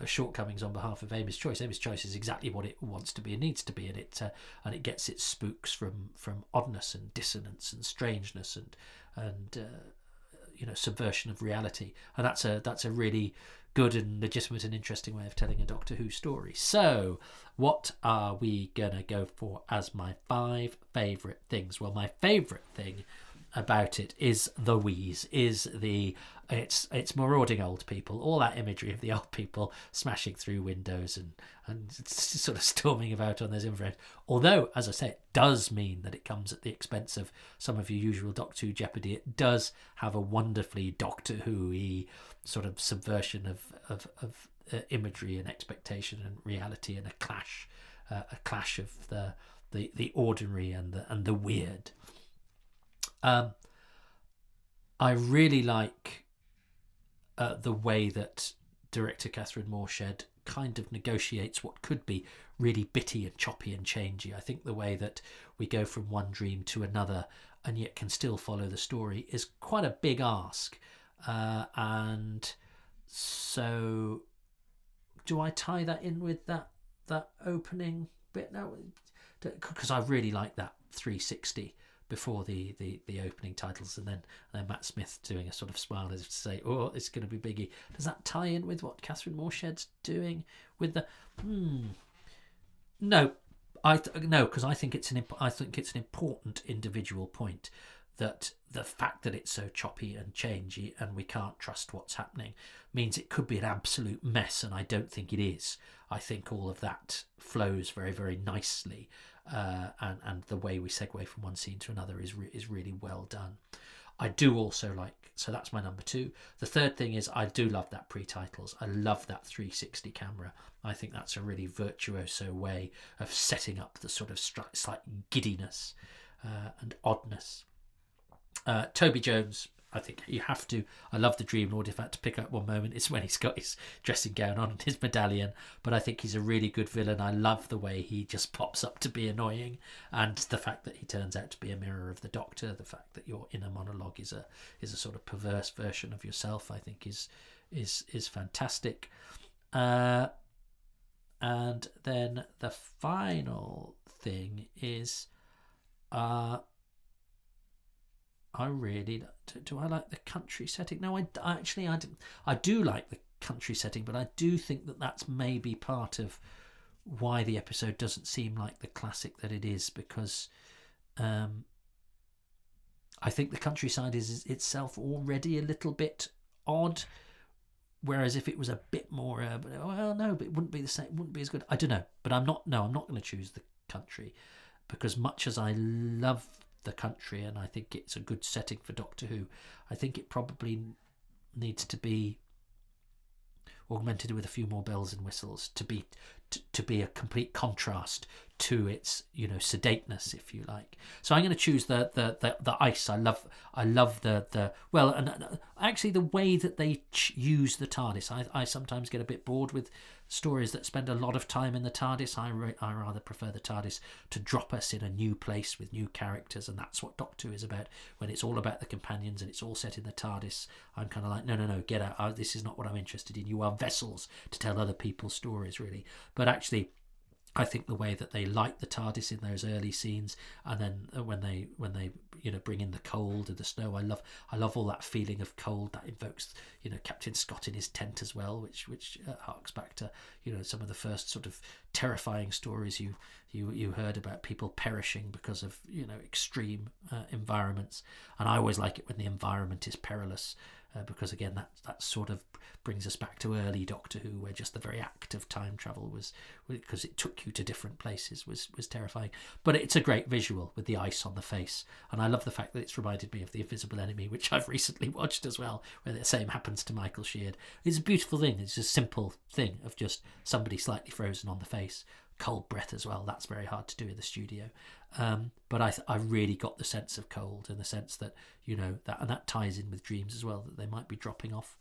shortcomings on behalf of Amy's Choice. Amy's Choice is exactly what it wants to be and needs to be, and it gets its spooks from oddness and dissonance and strangeness and subversion of reality, and that's a really good and legitimate and interesting way of telling a Doctor Who story. So what are we gonna go for as my 5 favourite things? Well, my favourite thing about it is the wheeze, it's marauding old people, all that imagery of the old people smashing through windows and sort of storming about on those infrared. Although, as I say, it does mean that it comes at the expense of some of your usual Doctor Who jeopardy. It does have a wonderfully Doctor Who-y sort of subversion of imagery and expectation and reality, and a clash of the ordinary and the weird. I really like the way that director Catherine Morshed kind of negotiates what could be really bitty and choppy and changey. I think the way that we go from one dream to another and yet can still follow the story is quite a big ask. And so do I tie that in with that opening bit now? Because I really like that 360 before the opening titles, and then Matt Smith doing a sort of smile as if to say, oh, it's going to be biggie. Does that tie in with what Catherine Morshed's doing with the no, because I think it's an important individual point, that the fact that it's so choppy and changey and we can't trust what's happening means it could be an absolute mess, and I don't think it is. I think all of that flows very, very nicely, and the way we segue from one scene to another is really well done. I do also like, so that's my number 2. The third thing is I do love that pre-titles. I love that 360 camera. I think that's a really virtuoso way of setting up the sort of slight giddiness and oddness. Toby Jones, I think you have to. I love the Dream Lord. If I had to pick up one moment, it's when he's got his dressing gown on and his medallion. But I think he's a really good villain. I love the way he just pops up to be annoying, and the fact that he turns out to be a mirror of the Doctor. The fact that your inner monologue is a sort of perverse version of yourself, I think is fantastic. And then the final thing is, I really do. I like the country setting. No, I do like the country setting, but I do think that that's maybe part of why the episode doesn't seem like the classic that it is, because I think the countryside is itself already a little bit odd. Whereas if it was a bit more urban, but it wouldn't be the same. It wouldn't be as good. I don't know, but I'm not going to choose the country, because much as I love the country and I think it's a good setting for Doctor Who, I think it probably needs to be augmented with a few more bells and whistles to be to be a complete contrast to its sedateness, if you like. So I'm going to choose the ice. I love the well, and actually the way that they use the TARDIS. I sometimes get a bit bored with stories that spend a lot of time in the TARDIS. I rather prefer the TARDIS to drop us in a new place with new characters, and that's what Doctor Who is about. When it's all about the companions and it's all set in the TARDIS, I'm kind of like, no, get out. This is not what I'm interested in. You are vessels to tell other people's stories, really. But actually, I think the way that they light the TARDIS in those early scenes, and then when they bring in the cold and the snow, I love all that feeling of cold that invokes Captain Scott in his tent as well, which harks back to some of the first sort of terrifying stories you heard about people perishing because of extreme environments. And I always like it when the environment is perilous. Because again, that sort of brings us back to early Doctor Who, where just the very act of time travel was, because it took you to different places, was terrifying. But it's a great visual with the ice on the face, and I love the fact that it's reminded me of The Invisible Enemy, which I've recently watched as well, where the same happens to Michael Sheard. It's a beautiful thing. It's a simple thing of just somebody slightly frozen on the face. Cold breath as well. That's very hard to do in the studio. But I really got the sense of cold, and the sense that that ties in with dreams as well, that they might be dropping off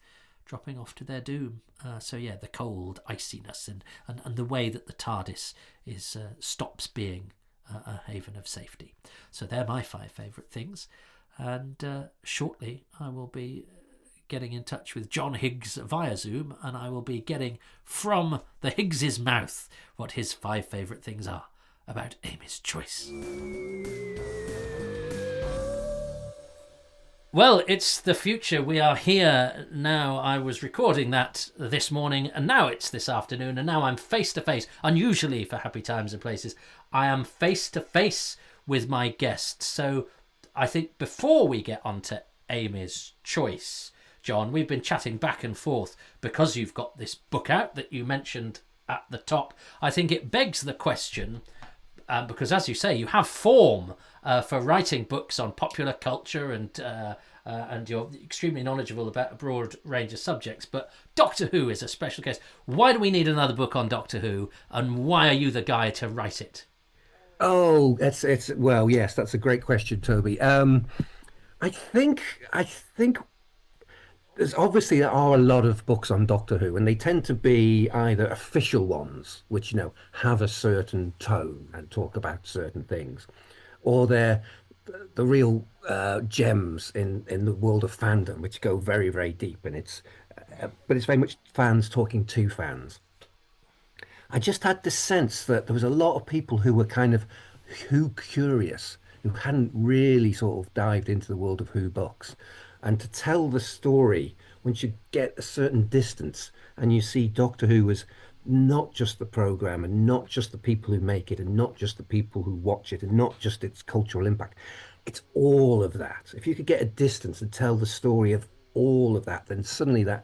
to their doom. So yeah, the cold iciness and the way that the TARDIS is stops being a haven of safety. So they're my 5 favourite things, and shortly I will be getting in touch with John Higgs via Zoom, and I will be getting from the Higgs's mouth what his 5 favourite things are about Amy's Choice. Well, it's the future. We are here now. I was recording that this morning, and now it's this afternoon, and now I'm face to face. Unusually for Happy Times and Places, I am face to face with my guest. So I think before we get on to Amy's Choice, John, we've been chatting back and forth because you've got this book out that you mentioned at the top. I think it begs the question, because as you say, you have form for writing books on popular culture, and you're extremely knowledgeable about a broad range of subjects. But Doctor Who is a special case. Why do we need another book on Doctor Who, and why are you the guy to write it? Oh, it's well, yes, that's a great question, Toby. I think there are a lot of books on Doctor Who, and they tend to be either official ones, which have a certain tone and talk about certain things, or they're the real gems in the world of fandom, which go very, very deep, and but it's very much fans talking to fans. I just had this sense that there was a lot of people who were kind of Who curious, who hadn't really sort of dived into the world of Who books. And to tell the story, once you get a certain distance and you see Doctor Who as not just the program and not just the people who make it and not just the people who watch it and not just its cultural impact, it's all of that. If you could get a distance and tell the story of all of that, then suddenly that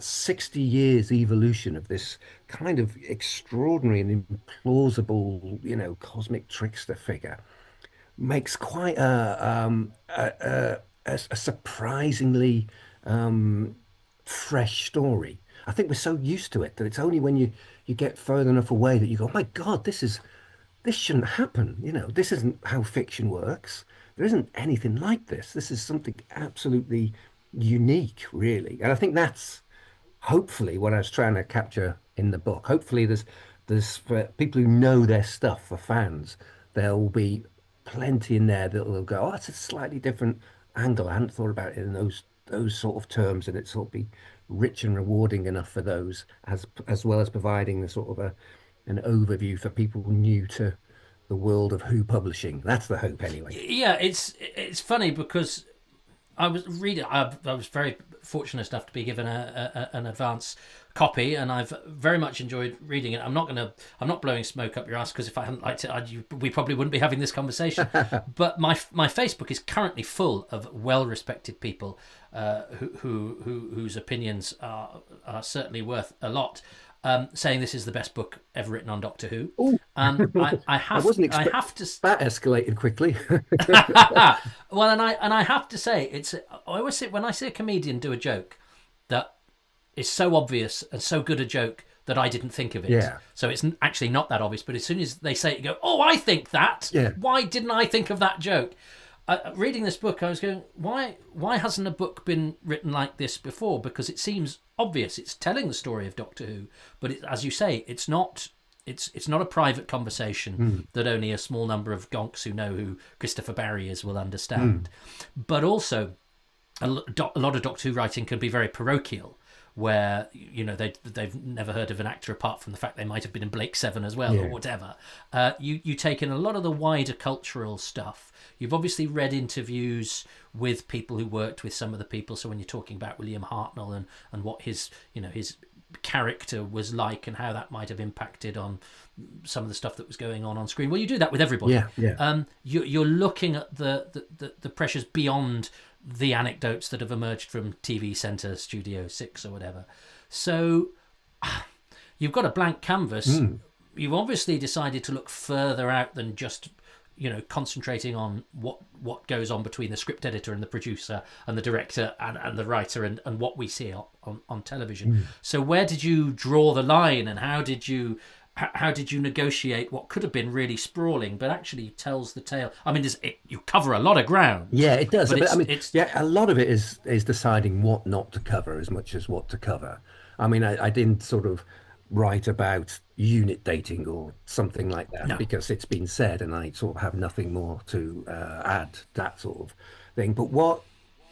60 years evolution of this kind of extraordinary and implausible, cosmic trickster figure makes quite a surprisingly fresh story. I think we're so used to it that it's only when you get further enough away that you go, "Oh my God, this shouldn't happen. This isn't how fiction works. There isn't anything like this. This is something absolutely unique, really." And I think that's hopefully what I was trying to capture in the book. Hopefully there's for people who know their stuff, for fans, there will be plenty in there that will go, "Oh, that's a slightly different angle. I hadn't thought about it in those sort of terms," and it sort of be rich and rewarding enough for those, as well as providing the sort of an overview for people new to the world of Who publishing. That's the hope anyway. Yeah, it's funny because I was reading. I was very fortunate enough to be given an advance copy, and I've very much enjoyed reading it. I'm not blowing smoke up your ass, because if I hadn't liked it, we probably wouldn't be having this conversation. But my Facebook is currently full of well-respected people whose opinions are certainly worth a lot. Saying this is the best book ever written on Doctor Who. Oh, I I wasn't I expecting have to. that escalated quickly. Well, and I have to say, I always say, when I see a comedian do a joke that is so obvious and so good a joke that I didn't think of it. Yeah. So it's actually not that obvious. But as soon as they say it, you go, oh, I think that. Yeah. Why didn't I think of that joke? Reading this book, I was going, why hasn't a book been written like this before? Because it seems obvious. It's telling the story of Doctor Who, but as you say, it's not. It's not a private conversation Mm. that only a small number of gonks who know who Christopher Barry is will Mm. understand. But also, a lot of Doctor Who writing can be very parochial, where they've never heard of an actor apart from the fact they might have been in Blake Seven as well or Yeah. whatever. You take in a lot of the wider cultural stuff. You've obviously read interviews with people who worked with some of the people. So when you're talking about William Hartnell and what his character was like and how that might have impacted on some of the stuff that was going on screen. Well, you do that with everybody. Yeah. Yeah. You're looking at the pressures beyond the anecdotes that have emerged from TV Centre Studio 6 or whatever. So you've got a blank canvas. Mm. You've obviously decided to look further out than just concentrating on what goes on between the script editor and the producer and the director and the writer and what we see on television. Mm. So where did you draw the line, and how did you negotiate what could have been really sprawling but actually tells the tale? I mean, you cover a lot of ground, Yeah, it does. but But I mean, it's yeah, a lot of it is deciding what not to cover as much as what to cover. I mean, I didn't sort of write about unit dating or something like that no. because it's been said, and I sort of have nothing more to add to that sort of thing. But what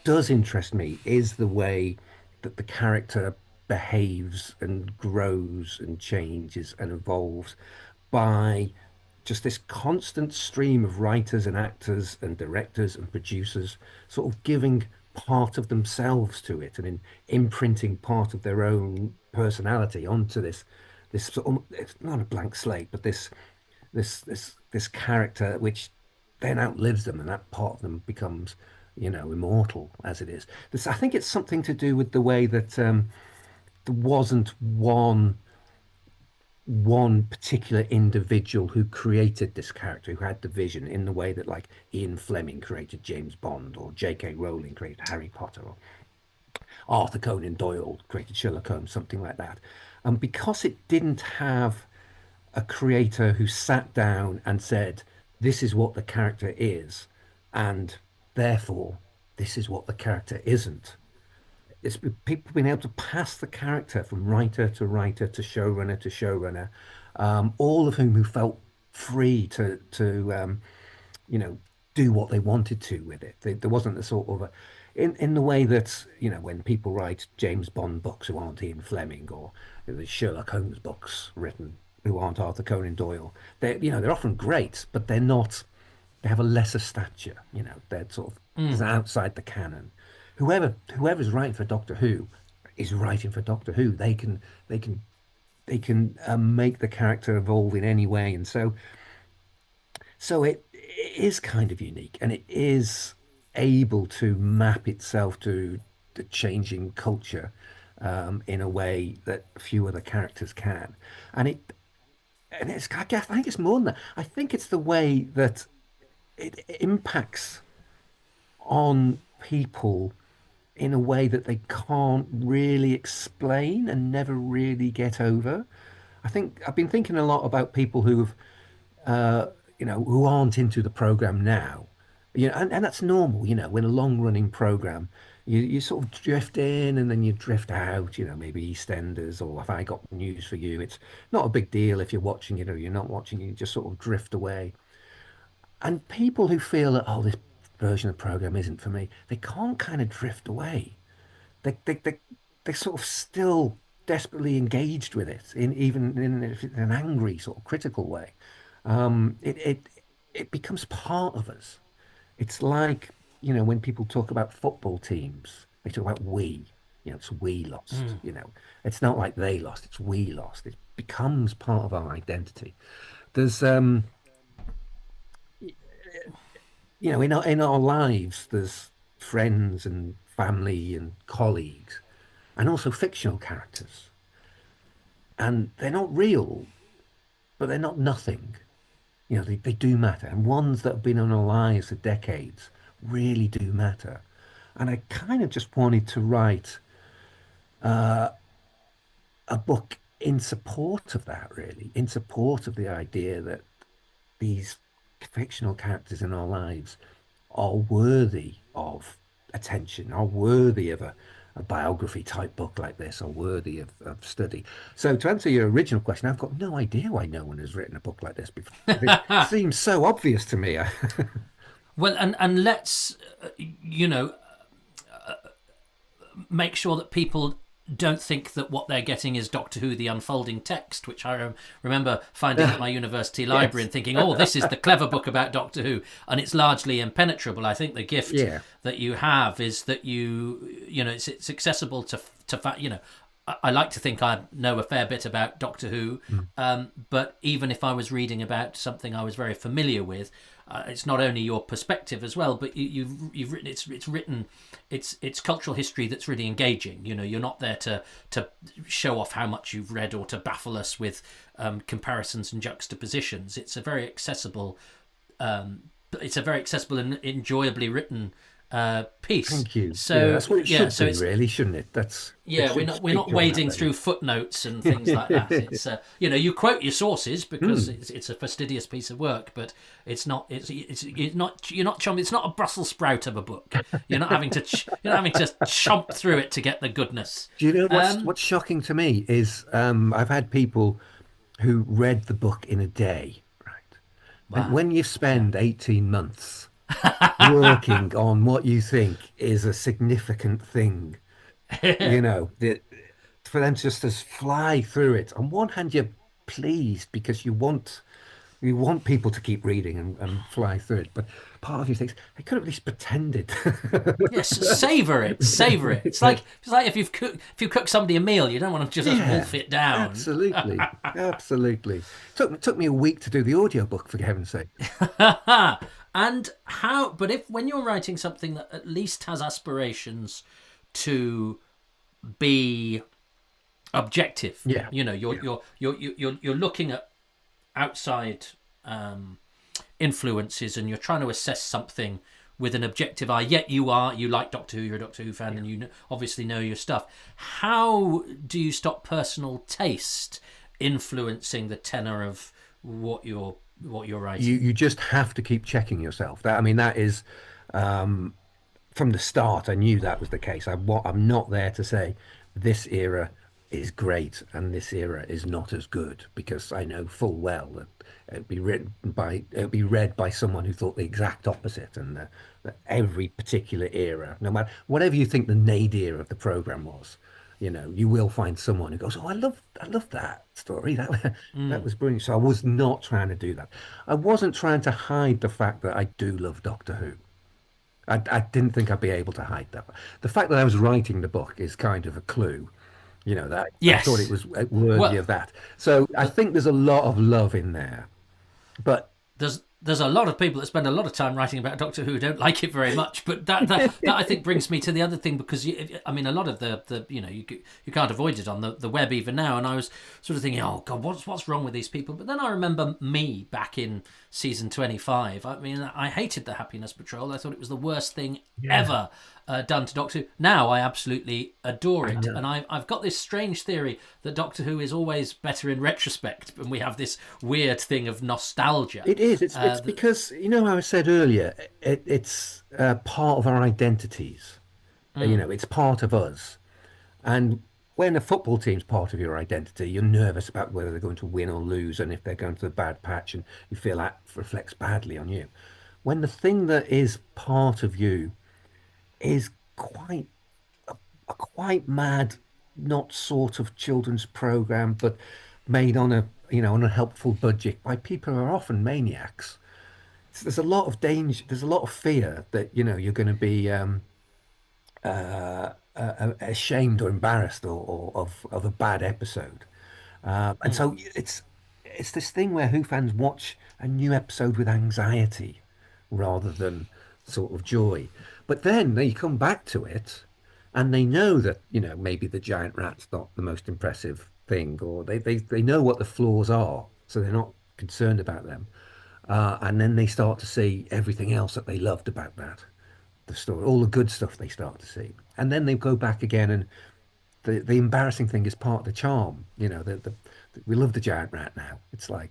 does interest me is the way that the character behaves and grows and changes and evolves by just this constant stream of writers and actors and directors and producers sort of giving part of themselves to it and imprinting part of their own personality onto this sort of, it's not a blank slate, but this character which then outlives them, and that part of them becomes, immortal as it is. I think it's something to do with the way that there wasn't one particular individual who created this character, who had the vision in the way that like Ian Fleming created James Bond, or J.K. Rowling created Harry Potter, or Arthur Conan Doyle created Sherlock Holmes, something like that. And because it didn't have a creator who sat down and said, this is what the character is, and therefore this is what the character isn't. It's people being able to pass the character from writer to showrunner to showrunner, all of who felt free to you know, do what they wanted to with it. There wasn't a sort of in the way that, when people write James Bond books who aren't Ian Fleming, or the Sherlock Holmes books written who aren't Arthur Conan Doyle. They're often great, but they're not. They have a lesser stature. They're sort of outside the canon. Whoever's writing for Doctor Who is writing for Doctor Who. They can make the character evolve in any way, and so it is kind of unique, and it is able to map itself to the changing culture in a way that few other characters can. And I guess, I think it's more than that. I think it's the way that it impacts on people in a way that they can't really explain and never really get over. I think I've been thinking a lot about people uh, who aren't into the program now. And that's normal, when a long running program, you sort of drift in and then you drift out, maybe EastEnders, or Have I Got News for You. It's not a big deal if you're watching it or you're not watching it, you just sort of drift away. And people who feel that, oh, this version of the program isn't for me, they can't kind of drift away. They're sort of still desperately engaged with it, even in an angry, sort of critical way. It becomes part of us. It's like, when people talk about football teams, they talk about we. It's we lost. It's not like they lost, it's we lost. It becomes part of our identity. There's in our lives, there's friends and family and colleagues, and also fictional characters. And they're not real, but they're not nothing. They do matter. And ones that have been in our lives for decades really do matter. And I kind of just wanted to write a book in support of that, really, in support of the idea that these fictional characters in our lives are worthy of attention, are worthy of a biography type book like this, are worthy of study. So to answer your original question, I've got no idea why no one has written a book like this before. It seems so obvious to me. Well, and let's you know make sure that people don't think that what they're getting is Doctor Who: The Unfolding Text, which I remember finding at my university library Yes. and thinking, "Oh, this is the clever book about Doctor Who," and it's largely impenetrable. I think the gift Yeah. that you have is that it's accessible to I like to think I know a fair bit about Doctor Who, Mm. but even if I was reading about something I was very familiar with, it's not only your perspective as well, but you've written it's written it's cultural history that's really engaging. You're not there to show off how much you've read or to baffle us with comparisons and juxtapositions. It's a very accessible and enjoyably written piece. Thank you. Yeah, So that's what it yeah, should so be, it's really, shouldn't it? It yeah, we're should not we're speak not from that wading through lens. footnotes and things like that. It's you quote your sources because Mm. it's a fastidious piece of work, but it's not you're not chomp. It's not a Brussels sprout of a book. You're not having to chomp through it to get the goodness. Do you know Um, what's shocking to me is I've had people who read the book in a day, right? And wow, when you yeah. spend 18 months working on what you think is a significant thing, for them just to fly through it. On one hand, you're pleased because you want people to keep reading and fly through it, but part of you thinks they could have at least pretended. Yes, savor it, savor it. It's like if you cook somebody a meal, you don't want to just Yeah, wolf it down. absolutely. Absolutely. Took me a week to do the audiobook, for heaven's sake. And how? But if when you're writing something that at least has aspirations to be objective, Yeah. you're Yeah. you're looking at outside um, influences and you're trying to assess something with an objective eye. Yet you like Doctor Who, you're a Doctor Who fan, Yeah. and obviously know your stuff. How do you stop personal taste influencing the tenor of what you're You writing? you just have to keep checking yourself. That I mean, that is from the start, I knew that was the case. I'm not there to say this era is great and this era is not as good because I know full well that it'd be read by someone who thought the exact opposite, and that every particular era, no matter whatever you think the nadir of the program was, you will find someone who goes, "Oh, I love that story. That Mm. was brilliant." So I was not trying to do that. I wasn't trying to hide the fact that I do love Doctor Who. I didn't think I'd be able to hide that. The fact that I was writing the book is kind of a clue, that I thought it Yes. was worthy Well, of that. So I think there's a lot of love in there. But there's a lot of people that spend a lot of time writing about Doctor Who who don't like it very much. But that I think brings me to the other thing because I mean a lot of the you can't avoid it on the web even now. And I was sort of thinking, oh God, what's wrong with these people? But then I remember me back in season 25. I mean, I hated the Happiness Patrol. I thought it was the worst thing yeah, ever done to Doctor Who. Now I absolutely adore I it, know. and I've got this strange theory that Doctor Who is always better in retrospect, and we have this weird thing of nostalgia. It is. It's That because, how I said earlier, it's part of our identities. It's part of us. And when a football team's part of your identity, you're nervous about whether they're going to win or lose, and if they're going to the bad patch, and you feel that reflects badly on you. When the thing that is part of you is quite mad, not sort of children's program, but made on a helpful budget by people who are often maniacs. There's a lot of danger. There's a lot of fear that you're going to be ashamed or embarrassed or of a bad episode. And so it's this thing where Who fans watch a new episode with anxiety rather than sort of joy. But then they come back to it and they know that, maybe the giant rat's not the most impressive thing, or they know what the flaws are, so they're not concerned about them. And then they start to see everything else that they loved about that, the story, all the good stuff they start to see. And then they go back again and the embarrassing thing is part of the charm. We love the giant rat now. It's we're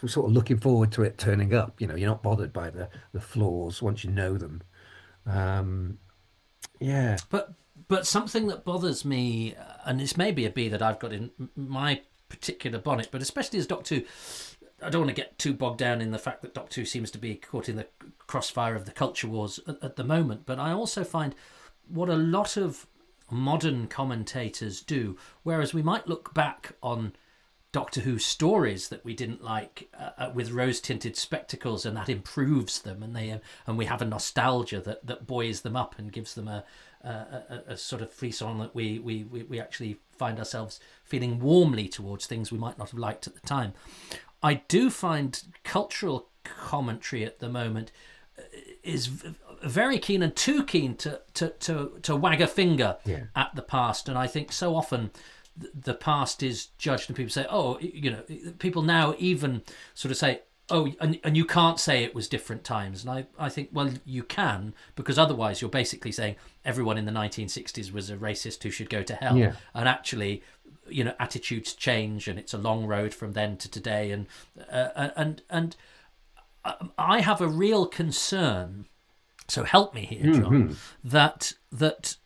sort of looking forward to it turning up. You're not bothered by the flaws once you know them. Um, yeah, But something that bothers me, and this may be a bee that I've got in my particular bonnet, but especially as Doctor Who, I don't want to get too bogged down in the fact that Doctor Who seems to be caught in the crossfire of the culture wars at the moment. But I also find what a lot of modern commentators do, whereas we might look back on Doctor Who stories that we didn't like with rose-tinted spectacles, and that improves them, and we have a nostalgia that buoys them up and gives them a sort of frisson that we actually find ourselves feeling warmly towards things we might not have liked at the time. I do find cultural commentary at the moment is very keen, and too keen to wag a finger yeah, at the past. And I think so often the past is judged, and people say, oh, people now even sort of say, oh, and you can't say it was different times. And I think, well, you can, because otherwise you're basically saying everyone in the 1960s was a racist who should go to hell. yeah. And actually, attitudes change, and it's a long road from then to today. And I have a real concern, so help me here, John, Hmm. that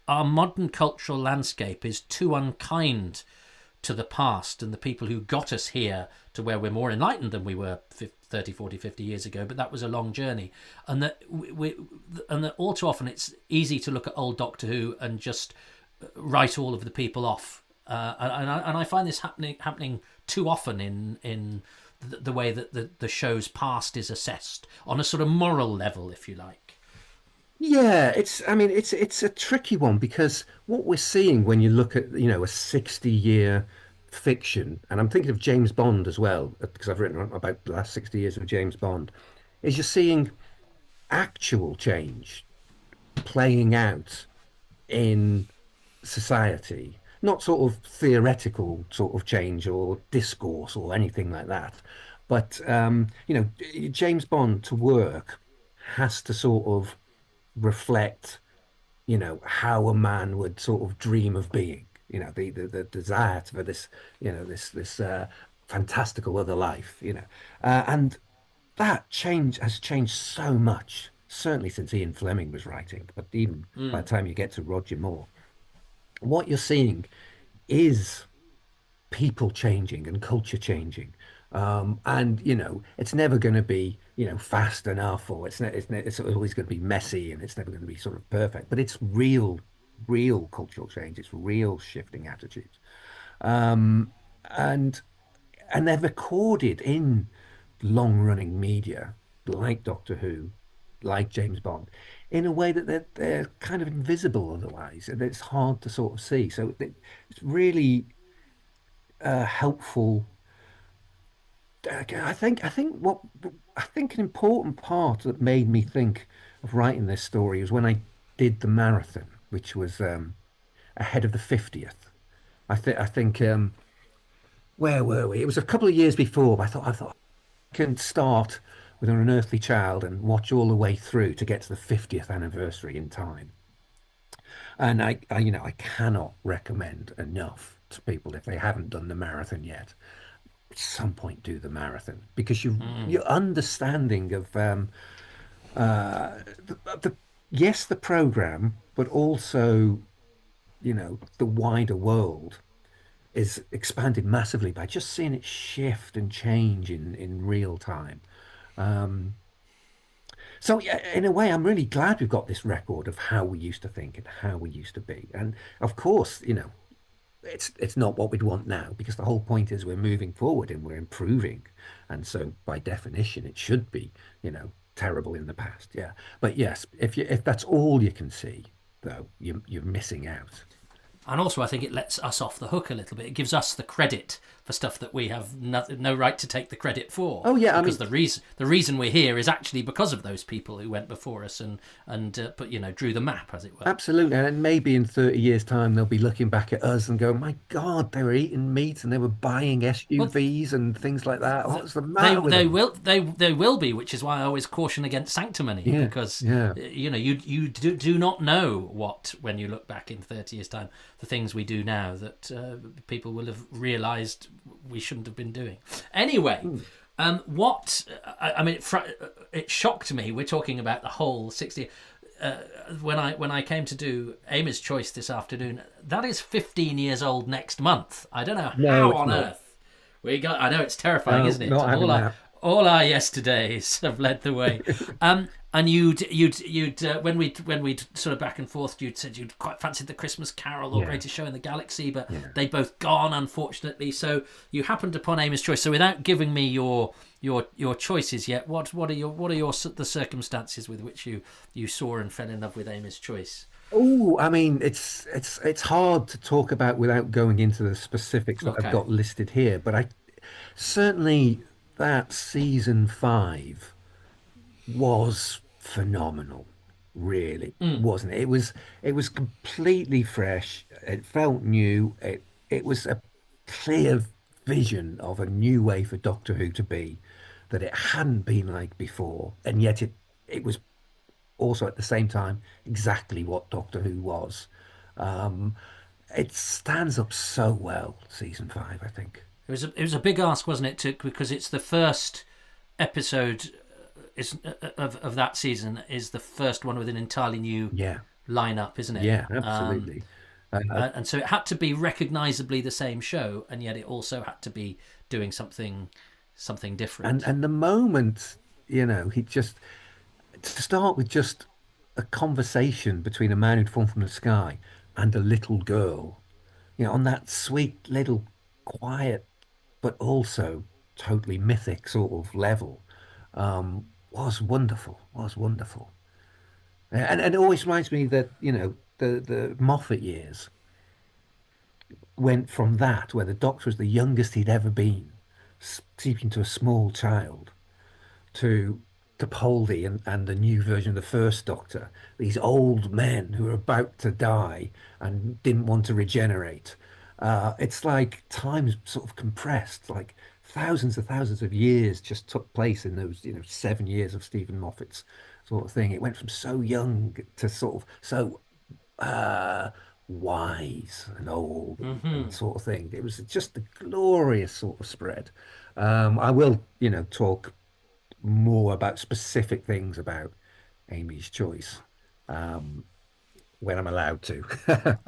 our modern cultural landscape is too unkind to the past and the people who got us here to where we're more enlightened than we were 30, 40, 50 years ago. But that was a long journey. And that all too often it's easy to look at old Doctor Who and just write all of the people off. And I find this happening too often in the way that the show's past is assessed on a sort of moral level, if you like. Yeah, I mean, it's a tricky one because what we're seeing when you look at, a 60-year fiction, and I'm thinking of James Bond as well, because I've written about the last 60 years of James Bond, is you're seeing actual change playing out in society, not sort of theoretical sort of change or discourse or anything like that. But James Bond to work has to sort of reflect, how a man would sort of dream of being, the desire for this, this fantastical other life, and that change has changed so much, certainly since Ian Fleming was writing, but even by the Mm, time you get to Roger Moore, what you're seeing is people changing and culture changing. And it's never going to be fast enough, or it's always going to be messy, and it's never going to be sort of perfect. But it's real cultural change. It's real shifting attitudes, um, and they're recorded in long-running media like Doctor Who, like James Bond, in a way that they're kind of invisible otherwise, and it's hard to sort of see. So it's really helpful. I think an important part that made me think of writing this story was when I did the marathon, which was ahead of the 50th. I think where were we? It was a couple of years before, but I thought I can start with an unearthly child and watch all the way through to get to the 50th anniversary in time. And I cannot recommend enough to people if they haven't done the marathon yet, at some point do the marathon because mm, your understanding of the yes, the program, but also the wider world is expanded massively by just seeing it shift and change in real time. Um, so yeah, in a way, I'm really glad we've got this record of how we used to think and how we used to be. And of course, it's not what we'd want now because the whole point is we're moving forward and we're improving. And so by definition, it should be, terrible in the past. Yeah. But yes, if that's all you can see, though, you're missing out. And also, I think it lets us off the hook a little bit. It gives us the credit for stuff that we have no right to take the credit for, Oh yeah, I because mean, the reason we're here is actually because of those people who went before us but drew the map, as it were. absolutely. And maybe in 30 years' time, they'll be looking back at us and go, my God, they were eating meat and they were buying Well, SUVs and things like that. What's the they matter with they them? will they will be, which is why I always caution against sanctimony, Yeah, because yeah. you do not know what, when you look back in 30 years time, the things we do now that people will have realized we shouldn't have been doing anyway. Mm. What I mean, it shocked me. We're talking about the whole 60. When I came to do Amy's Choice this afternoon, that is 15 years old next month. I don't know No, how it's on not. earth we got. I know it's terrifying, No, isn't it? not And having that. all our yesterdays have led the way. And you'd when we'd sort of back and forth, you'd said you'd quite fancied The Christmas Carol or Yeah, Greatest Show in the Galaxy, but yeah. they'd both gone, unfortunately. So you happened upon Amy's Choice. So without giving me your choices yet, what are the circumstances with which you saw and fell in love with Amy's Choice? Oh, I mean, it's hard to talk about without going into the specifics that I've Okay. got listed here, but I certainly that season five was phenomenal, really, Mm. wasn't it? It was completely fresh. It felt new. It was a clear vision of a new way for Doctor Who to be that it hadn't been like before, and yet it was also at the same time exactly what Doctor Who was. Um, it stands up so well, season five, I think. It was a big ask, wasn't it? Because it's the first episode of that season is the first one with an entirely new Yeah, lineup, isn't it? yeah, absolutely. And so it had to be recognisably the same show, and yet it also had to be doing something And different. and the moment, he just to start with just a conversation between a man who'd fallen from the sky and a little girl, on that sweet little quiet but also totally mythic sort of level, was wonderful, was wonderful. And it always reminds me that, the Moffat years went from that, where the Doctor was the youngest he'd ever been, speaking to a small child, to Capaldi and the new version of the first Doctor, these old men who are about to die and didn't want to regenerate. It's like time's sort of compressed, like thousands of years just took place in those, 7 years of Stephen Moffat's sort of thing. It went from so young to sort of so uh, wise and old and Hmm. sort of thing. It was just a glorious sort of spread. I will, talk more about specific things about Amy's Choice um, when I'm allowed to.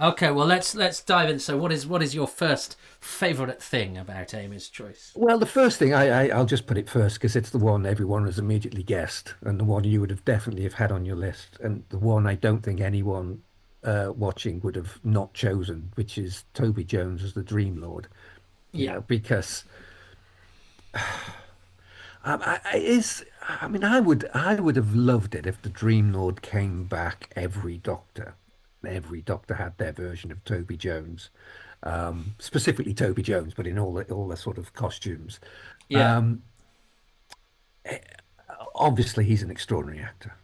Okay, well let's dive in. So what is your first favourite thing about Amy's Choice? Well, the first thing I'll just put it first because it's the one everyone has immediately guessed, and the one you would have definitely have had on your list, and the one I don't think anyone watching would have not chosen, which is Toby Jones as the Dream Lord. Yeah, Because is I mean I would have loved it if the Dream Lord came back every Doctor. Every Doctor had their version of Toby Jones, specifically Toby Jones, but in all the sort of costumes. yeah. Um, Obviously, he's an extraordinary actor,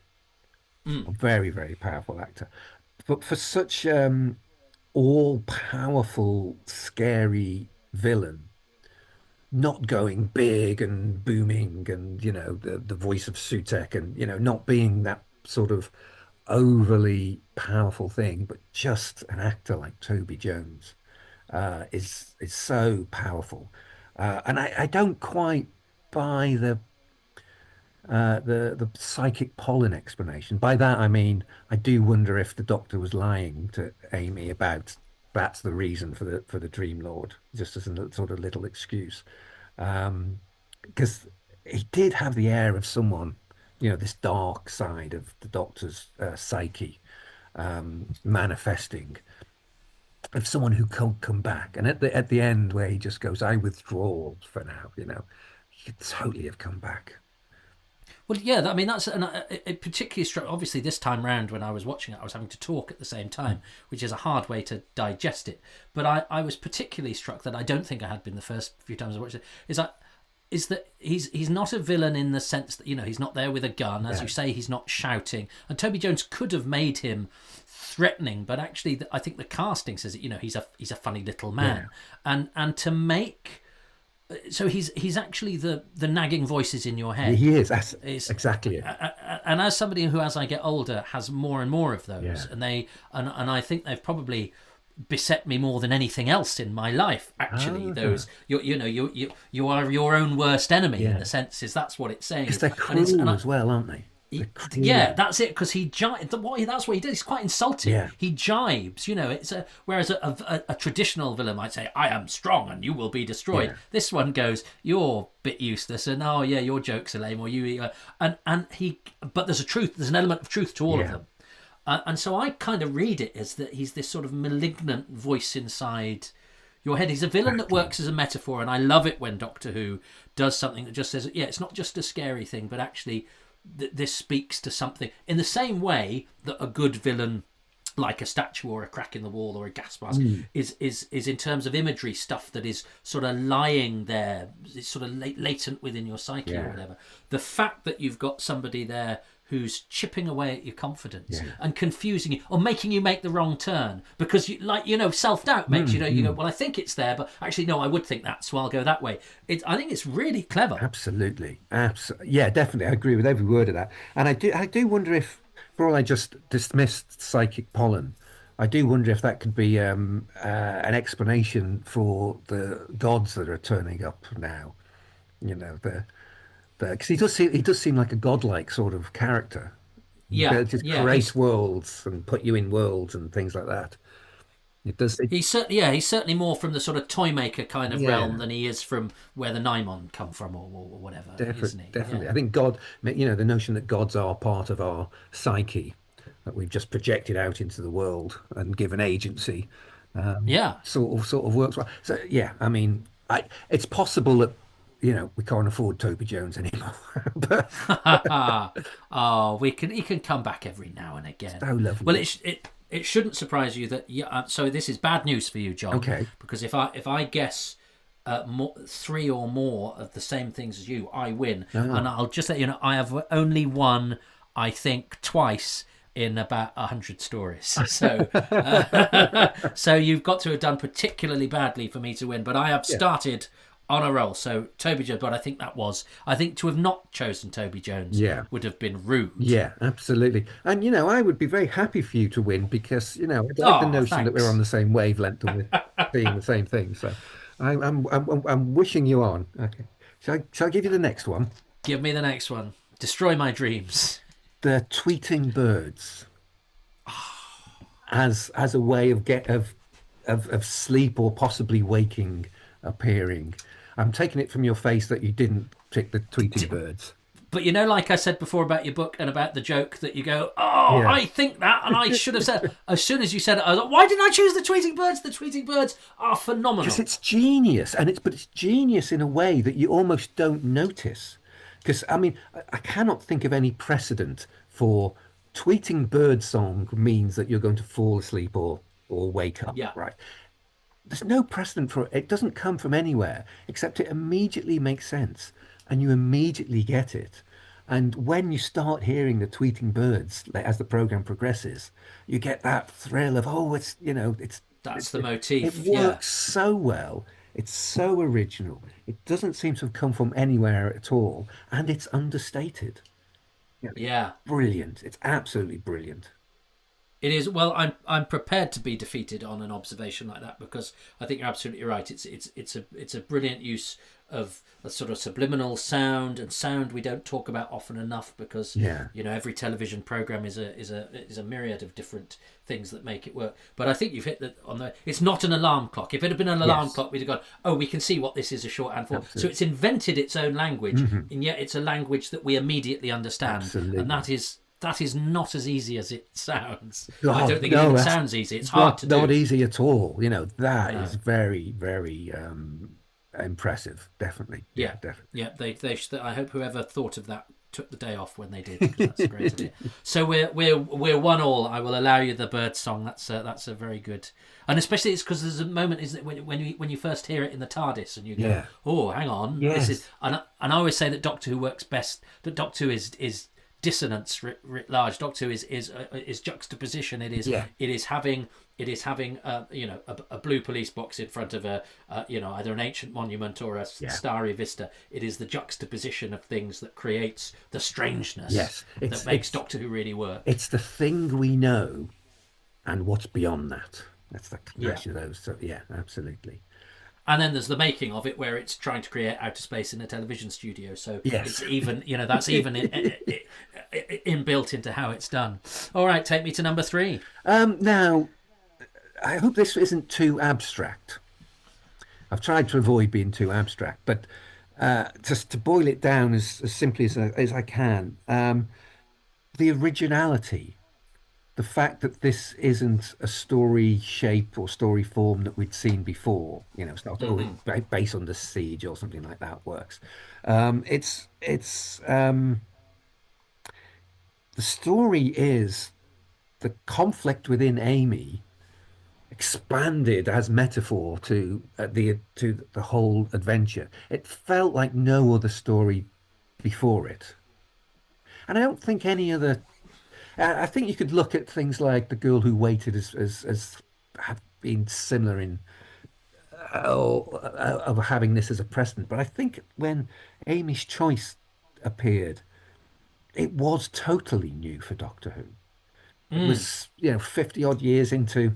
Mm. a very, very powerful actor. But for such all-powerful, scary villain, not going big and booming and, the voice of Sutek and, not being that sort of overly powerful thing, but just an actor like Toby Jones is so powerful. And I don't quite buy the psychic pollen explanation. By that I mean I do wonder if the Doctor was lying to Amy about that's the reason for the Dream Lord, just as a sort of little excuse. Because he did have the air of someone, this dark side of the Doctor's psyche manifesting, of someone who can't come back. And at the end, where he just goes, "I withdraw for now," he could totally have come back. Well, yeah, I mean that's and it particularly struck. Obviously, this time round when I was watching it, I was having to talk at the same time, which is a hard way to digest it. But I was particularly struck that I don't think I had been the first few times I watched it. Is that he's not a villain in the sense that he's not there with a gun, as Yeah. you say, he's not shouting. And Toby Jones could have made him threatening, but actually, I think the casting says that he's a funny little Yeah. man, and to make so he's actually the nagging voices in your head He is. That's is exactly it. and as somebody who as I get older has more and more of those Yeah. and I think they've probably beset me more than anything else in my life actually. Ah, Those you are your own worst enemy in yeah. the sense is that's what it's saying Because is, they're and it's and cruel I, as well, aren't they? They're yeah, cruel. that's it. Because that's what he does. He's quite insulting. Yeah. He jibes. It's whereas a traditional villain might say, "I am strong and you will be destroyed." Yeah. This one goes, "You're a bit useless," and oh yeah, your jokes are lame, or and he. But there's a truth. There's an element of truth to all of Yeah. them, and so I kind of read it as that he's this sort of malignant voice inside your head. He's a villain that Exactly. works as a metaphor, and I love it when Doctor Who does something that just says, "Yeah, it's not just a scary thing, but actually." This speaks to something in the same way that a good villain like a statue or a crack in the wall or a gas mask is in terms of imagery stuff that is sort of lying there, it's sort of latent within your psyche or Yeah. whatever. The fact that you've got somebody there who's chipping away at your confidence Yeah. and confusing you or making you make the wrong turn because self-doubt makes you go, well, I think it's there, but actually no, I would think that, so I'll go that way. I think it's really clever. Absolutely. Yeah, definitely. I agree with every word of that. And I do wonder if, for all I just dismissed psychic pollen, I do wonder if that could be an explanation for the gods that are turning up now. You know, because he does seem like a godlike sort of character. Yeah, They'll just yeah, create worlds and put you in worlds and things like that. It does. he's certainly more from the sort of toy maker kind of realm Yeah. than he is from where the Naimon come from or whatever, Definitely, isn't he? definitely. Yeah, I think God, the notion that gods are part of our psyche that we've just projected out into the world and given agency, yeah. sort of works well. So yeah, I mean, it's possible that we can't afford Toby Jones anymore, but Oh, he can come back every now and again. so Well, lovely. it shouldn't surprise you that so this is bad news for you, John, Okay. because if I guess three or more of the same things as you, I win. And Ah, I'll just let you know, I have only won, I think, twice in about 100 stories. So, so you've got to have done particularly badly for me to win. But I have yeah, started on a roll. So Toby Jones, but I think to have not chosen Toby Jones yeah. would have been rude. Yeah, absolutely. And I would be very happy for you to win because I like the Oh, notion that we're on thanks. the same wavelength and we're seeing the same thing. So I'm wishing you on. Okay. Shall I give you the next one? Give me the next one. Destroy my dreams. The tweeting birds as a way of of sleep or possibly waking appearing. I'm taking it from your face that you didn't pick the tweeting birds. But like I said before about your book and about the joke that you go, oh, Yeah. I think that, and I should have said, as soon as you said it, I was like, why didn't I choose the tweeting birds? The tweeting birds are Because phenomenal. it's genius, but it's genius in a way that you almost don't notice. Because I mean, I cannot think of any precedent for tweeting bird song means that you're going to fall asleep or wake up, Yeah, right? There's no precedent for it. It doesn't come from anywhere except it immediately makes sense and you immediately get it. And when you start hearing the tweeting birds as the program progresses, you get that thrill of, oh, that's it, the it, it motif. Yeah, works so well. It's so original. It doesn't seem to have come from anywhere at all, and it's understated. Yeah, it's yeah. brilliant. It's absolutely brilliant. It is. Well, I'm prepared to be defeated on an observation like that because I think you're absolutely right. It's a brilliant use of a sort of subliminal sound and sound we don't talk about often enough because Yeah. every television program is a myriad of different things that make it work. But I think you've hit that on the. It's not an alarm clock. If it had been an alarm Yes. clock, we'd have gone. Oh, we can see what this is a shorthand for. So Absolutely. it's invented its own language, Hmm. and yet it's a language that we immediately understand, and Absolutely. that is not as easy as it sounds. I Oh don't think it no, even that's sounds easy. It's hard to not do. easy at all. That is No. very, very impressive. Definitely. Yeah, Yeah. definitely. Yeah. I hope whoever thought of that took the day off when they did, because that's a great idea. So we're 1-1. I will allow you the bird song. That's a very good, and especially it's because there's a moment, isn't it, when you first hear it in the TARDIS and you go, Yeah. oh, hang on, this is, Yes. and I always say that Doctor Who works best. That Doctor Who is dissonance writ large. Doctor Who is juxtaposition. Yeah. It is having a blue police box in front of either an ancient monument or a Yeah. starry vista. It is the juxtaposition of things that creates the strangeness Yes. that makes Doctor Who really work. It's the thing we know and what's beyond that. That's the Yeah. clash of those. So yeah, absolutely. And then there's the making of it, where it's trying to create outer space in a television studio. So Yes. it's even, that's even inbuilt into how it's done. All right, take me to number 3. Now, I hope this isn't too abstract. I've tried to avoid being too abstract, but just to boil it down as simply as I can, the originality, the fact that this isn't a story shape or story form that we'd seen before, it's not always based on the siege or something like that works. It's the story is the conflict within Amy expanded as metaphor to the whole adventure. It felt like no other story before it, and I don't think any other. I think you could look at things like The Girl Who Waited as have been similar in of having this as a precedent. But I think when Amy's Choice appeared, it was totally new for Doctor Who. It was, 50 odd years into,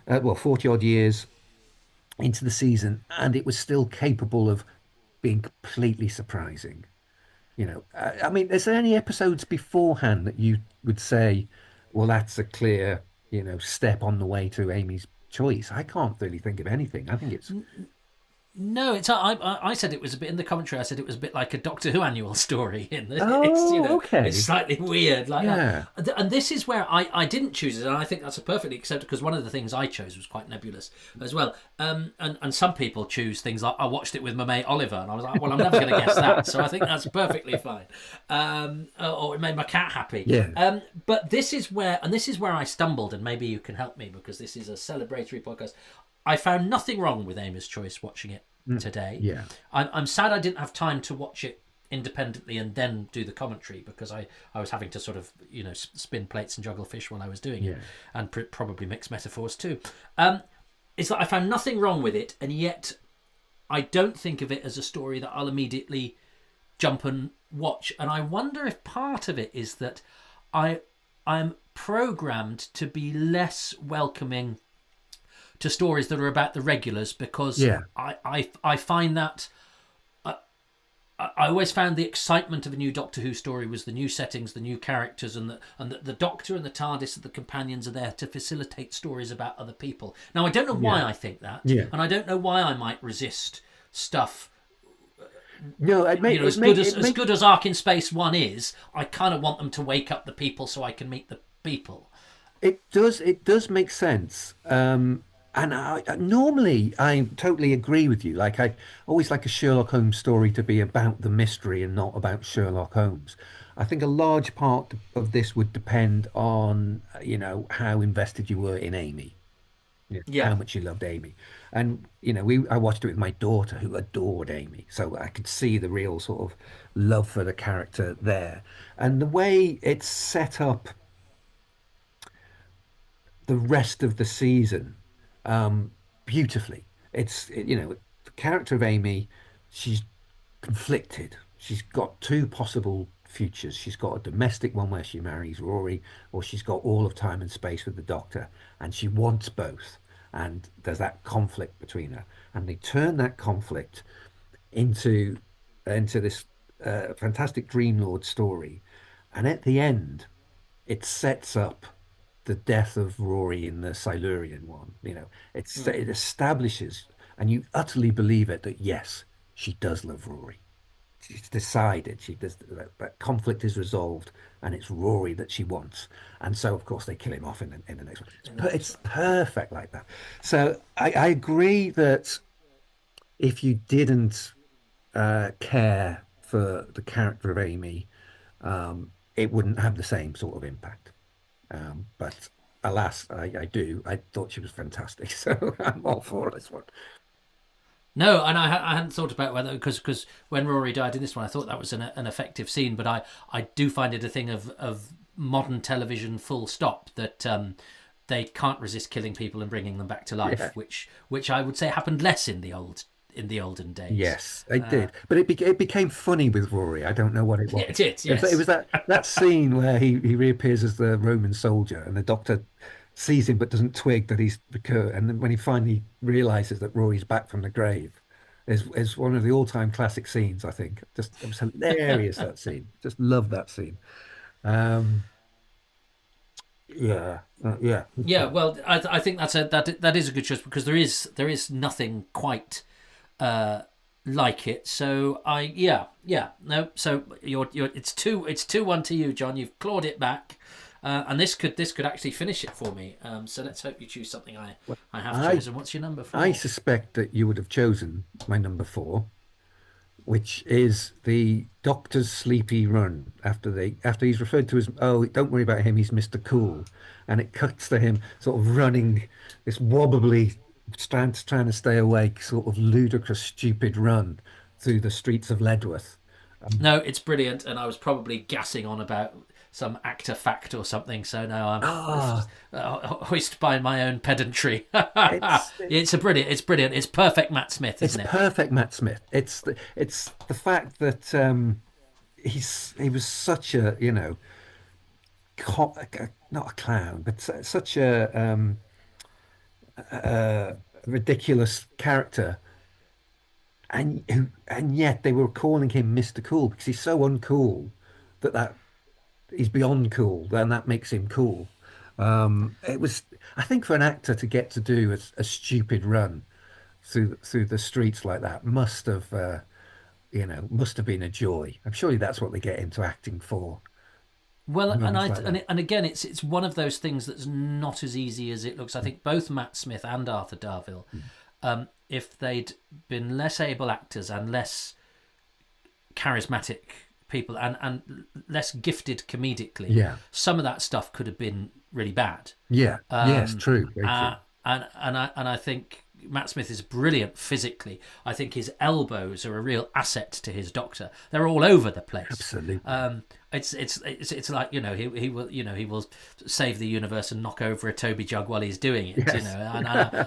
40 odd years into the season, and it was still capable of being completely surprising. I mean, is there any episodes beforehand that you would say, well, that's a clear, step on the way to Amy's Choice? I can't really think of anything. I think it's, No, I said it was a bit in the commentary. I said it was a bit like a Doctor Who annual story in that it's oh, it's okay. slightly weird like that. Yeah. And this is where I didn't choose it, and I think that's a perfectly acceptable, because one of the things I chose was quite nebulous as well. And some people choose things like, I watched it with my mate Oliver, and I was like, well, I'm never going to guess that, so I think that's perfectly fine. Or it made my cat happy. Yeah. But this is where I stumbled, and maybe you can help me, because this is a celebratory podcast. I found nothing wrong with Amy's Choice watching it today. Yeah. I'm sad I didn't have time to watch it independently and then do the commentary, because I was having to sort of spin plates and juggle fish while I was doing it, Yeah. and probably mix metaphors too. Is that I found nothing wrong with it, and yet I don't think of it as a story that I'll immediately jump and watch. And I wonder if part of it is that I'm programmed to be less welcoming to stories that are about the regulars, because Yeah. I find that I always found the excitement of a new Doctor Who story was the new settings, the new characters, and the Doctor and the TARDIS and the companions are there to facilitate stories about other people. Now, I don't know why Yeah. I think that, Yeah. and I don't know why I might resist stuff. No, As good as Ark in Space 1 is, I kind of want them to wake up the people so I can meet the people. it does make sense. And normally I totally agree with you. Like I always like a Sherlock Holmes story to be about the mystery and not about Sherlock Holmes. I think a large part of this would depend on, how invested you were in Amy, how Yeah. much you loved Amy. And, I watched it with my daughter who adored Amy. So I could see the real sort of love for the character there. And the way it's set up the rest of the season beautifully. The character of Amy, she's conflicted. She's got two possible futures. She's got a domestic one where she marries Rory, or she's got all of time and space with the Doctor, and she wants both. And there's that conflict between her, and they turn that conflict into this fantastic Dream Lord story, and at the end, it sets up the death of Rory in the Silurian one. It establishes, and you utterly believe it, that yes, she does love Rory. She's decided she does. That conflict is resolved, and it's Rory that she wants. And so, of course, they kill him off in the next one. In the next It's one. perfect like that. So I agree that if you didn't care for the character of Amy, it wouldn't have the same sort of impact. But alas, I do. I thought she was fantastic, so I'm all for this one. No, and I hadn't thought about whether because when Rory died in this one, I thought that was an effective scene, but I do find it a thing of modern television, full stop, that they can't resist killing people and bringing them back to Yeah. life, which I would say happened less in the olden days. Yes, I did. But it became funny with Rory. I don't know what it Yeah, was. it did, It yes. was that scene where he reappears as the Roman soldier and the doctor sees him but doesn't twig that he's the Kurt. And then when he finally realizes that Rory's back from the grave, is one of the all-time classic scenes, I think. Just it was hilarious that scene. Just love that scene. Um, yeah, yeah. Yeah, well, I think that is a good choice because there is nothing quite uh, like it. So yeah no. So you're it's 2-1 to you, John. You've clawed it back, and this could actually finish it for me. So let's hope you choose something Well, I have I chosen. What's your number I 4? suspect that you would have chosen my number four, which is the Doctor's sleepy run after he's referred to as, oh, don't worry about him, he's Mr. Cool, and it cuts to him sort of running this wobbly, trying to stay awake, sort of ludicrous, stupid run through the streets of Ledworth. No, it's brilliant, and I was probably gassing on about some actor fact or something. So no, I'm Ah, hoist by my own pedantry. it's It's a brilliant. It's brilliant. It's perfect, Matt Smith, it's isn't it? perfect, Matt Smith. It's the fact that he was such a, not a clown, but such a ridiculous character, and yet they were calling him Mr. Cool because he's so uncool that he's beyond cool, and that makes him cool. It was, I think, for an actor to get to do a stupid run through the streets like that must have been a joy. I'm sure that's what they get into acting for. Well, and Runs I like that. and again, it's one of those things that's not as easy as it looks. I think both Matt Smith and Arthur Darvill, if they'd been less able actors and less charismatic people and less gifted comedically, Yeah. some of that stuff could have been really bad. Yeah. Yes. True. Very true. And I think Matt Smith is brilliant physically. I think his elbows are a real asset to his Doctor. They're all over the place. Absolutely. It's like he will save the universe and knock over a Toby jug while he's doing it. Yes.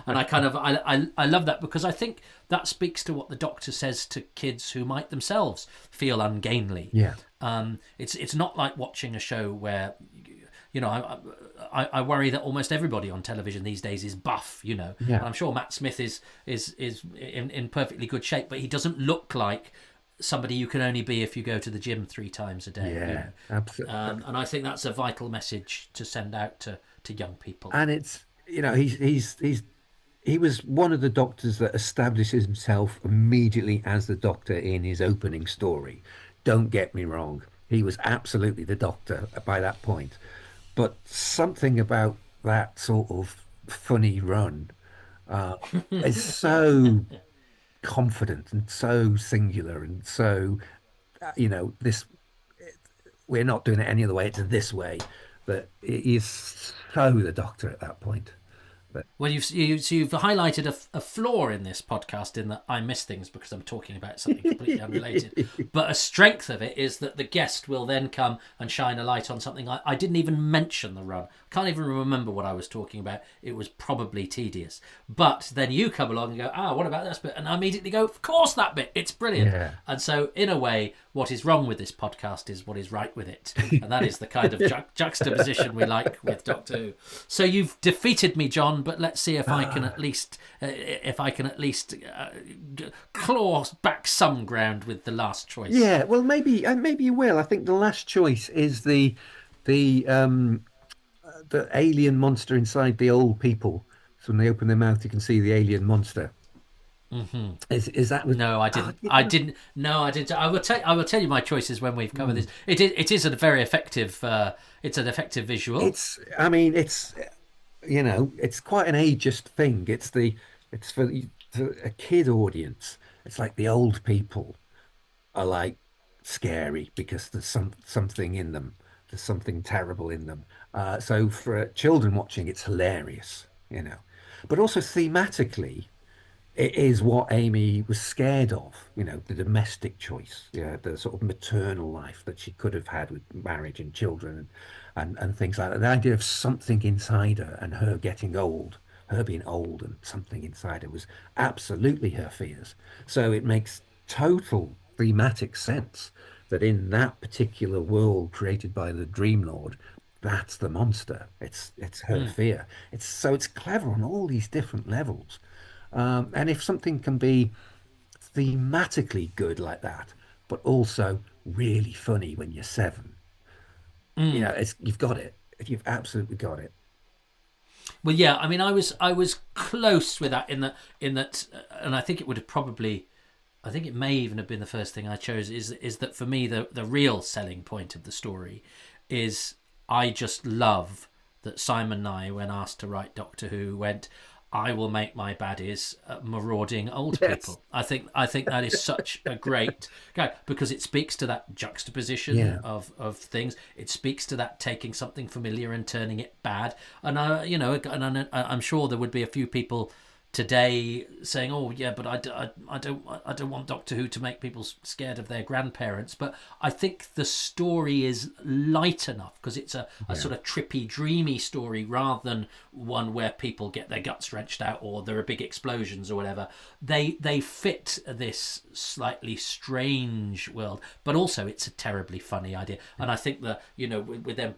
And I kind of I love that because I think that speaks to what the Doctor says to kids who might themselves feel ungainly. Yeah. It's not like watching a show where I worry that almost everybody on television these days is buff, and Yeah. I'm sure Matt Smith is in perfectly good shape, but he doesn't look like somebody you can only be if you go to the gym 3 times a day, Yeah. Absolutely. and I think that's a vital message to send out to young people. And it's, he was one of the doctors that establishes himself immediately as the Doctor in his opening story. Don't get me wrong. He was absolutely the Doctor by that point. But something about that sort of funny run uh, is so confident and so singular and so, this, we're not doing it any other way, it's this way, that he is so the Doctor at that point. But Well, you've highlighted a flaw in this podcast in that I miss things because I'm talking about something completely unrelated. But a strength of it is that the guest will then come and shine a light on something I didn't even mention the run. I can't even remember what I was talking about. It was probably tedious. But then you come along and go, what about this bit? And I immediately go, of course that bit. It's brilliant. yeah. And so, in a way, what is wrong with this podcast is what is right with it. And that is the kind of juxtaposition we like with Doctor Who. So you've defeated me, John, but let's see if I can at least claw back some ground with the last choice. Yeah, well, maybe you will. I think the last choice is the alien monster inside the old people. So when they open their mouth, you can see the alien monster. Is that with? No, I Oh, didn't. I didn't. No, I didn't. I will tell you my choices when we've covered this. It is a very effective. It's an effective visual. I mean, it's quite an ageist thing. It's for a kid audience. It's like the old people are like scary because there's something in them. There's something terrible in them. So for children watching, it's hilarious, you know. But also thematically, it is what Amy was scared of, you know, the domestic choice, yeah, the sort of maternal life that she could have had with marriage and children and things like that. The idea of something inside her and her getting old, her being old and something inside her was absolutely her fears. So it makes total thematic sense that in that particular world created by the Dream Lord, that's the monster. It's her Mm. fear. It's clever on all these different levels. And if something can be thematically good like that, but also really funny when you're seven, you know, Mm. you've got it. You've absolutely got it. Well, yeah. I mean, I was close with that in that, and I think it would have probably. I think it may even have been the first thing I chose. Is that for me the real selling point of the story is I just love that Simon Nye, when asked to write Doctor Who, went, "I will make my baddies marauding old Yes. people." I think that is such a great guy because it speaks to that juxtaposition Yeah. of things. It speaks to that taking something familiar and turning it bad. And I'm sure there would be a few people today saying, "Oh, yeah, but I don't want Doctor Who to make people scared of their grandparents." But I think the story is light enough because it's a Yeah. sort of trippy, dreamy story rather than one where people get their guts wrenched out or there are big explosions or whatever. They fit this slightly strange world, but also it's a terribly funny idea. And I think that with them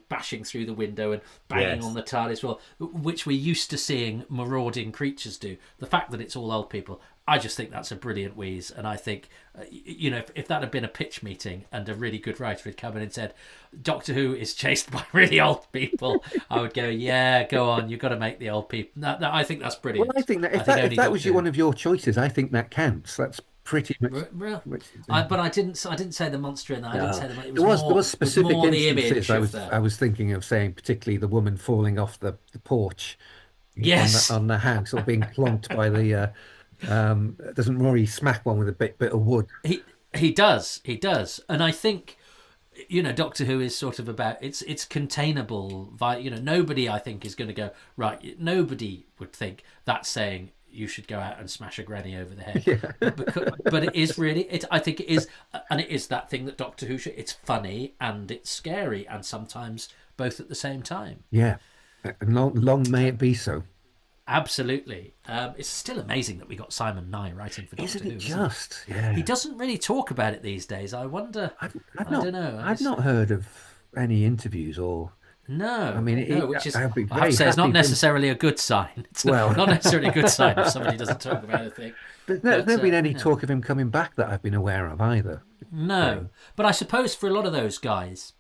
bashing through the window and banging on Yes. the TARDIS, well, which we're used to seeing marauding creatures do. The fact that it's all old people, I just think that's a brilliant wheeze. And I think, if that had been a pitch meeting and a really good writer had come in and said, Doctor Who is chased by really old people, I would go, yeah, go on, you've got to make the old people. I think that's Well, I brilliant. think that I think if only that was Doctor Who. one of your choices, I think that counts. That's pretty much. Real. much But I didn't. I didn't say the monster in that. I didn't No, say the. It was there was more. It was specific more the instances image I of was the. I was thinking of saying, particularly the woman falling off the porch on Yes, the house or being plonked by the doesn't Rory smack one with a bit of wood? he does. He does, and I think Doctor Who is sort of about it's containable. Nobody I think is going to go right. Nobody would think that's saying you should go out and smash a granny over the head. Yeah. But it is really it. I think it is, and it is that thing that Doctor Who should. It's funny and it's scary, and sometimes both at the same time. Yeah. And long may it be so. Absolutely. It's still amazing that we got Simon Nye writing for Isn't Doctor Who, it isn't it? just? He Yeah. doesn't really talk about it these days. I wonder. I don't know. I've not heard of any interviews or I No, mean no, which is, I'd be I have to very say, it's not happy for him. necessarily a good sign. It's Well, not necessarily a good sign if somebody doesn't talk about a thing. there's But never been any talk of him coming back that I've been aware of either. no. So, But I suppose for a lot of those guys,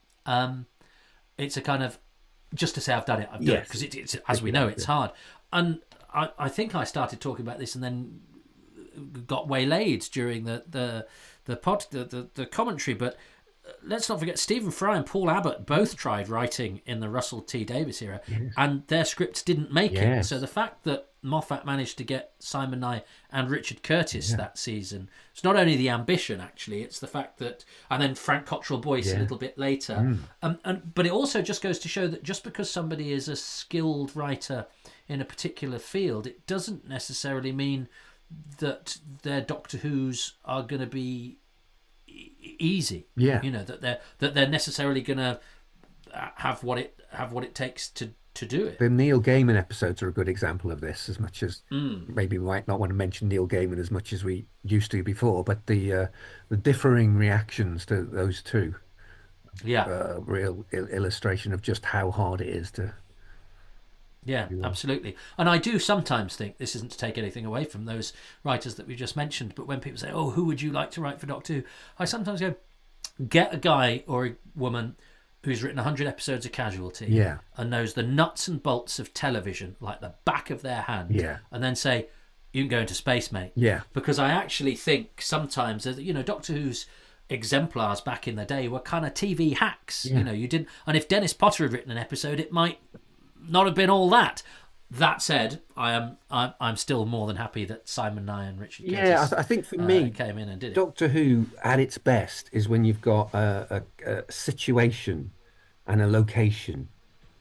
it's a kind of just to say I've done it, I've done it yes. because it's as we know, it's hard. And I think I started talking about this and then got waylaid during the commentary, but let's not forget Stephen Fry and Paul Abbott both tried writing in the Russell T Davies era, Yes. and their scripts didn't make it. So Yes. the fact that Moffat managed to get Simon Nye and Richard Curtis Yeah. that season, it's not only the ambition actually, it's the fact that, and then Frank Cottrell Boyce a Yeah. little bit later, but it also just goes to show that just because somebody is a skilled writer in a particular field, it doesn't necessarily mean that their Doctor Who's are going to be easy. Yeah. That they're necessarily going to have what it takes to do it. The Neil Gaiman episodes are a good example of this, as much as maybe we might not want to mention Neil Gaiman as much as we used to before, but the differing reactions to those two, Yeah, real illustration of just how hard it is to yeah, do one. absolutely. And I do sometimes think, this isn't to take anything away from those writers that we just mentioned, but when people say, "Oh, who would you like to write for Doctor Who?" I sometimes go, get a guy or a woman who's written 100 episodes of Casualty Yeah, and knows the nuts and bolts of television like the back of their hand, yeah, and then say, "You can go into space, mate." yeah, Because I actually think sometimes that Doctor Who's exemplars back in the day were kind of TV hacks. yeah. You didn't, and if Dennis Potter had written an episode, it might not have been all that. That said, I'm still more than happy that Simon Nye and Richard Yeah, Curtis I think for me, came in and did it. Doctor Who at its best is when you've got a situation and a location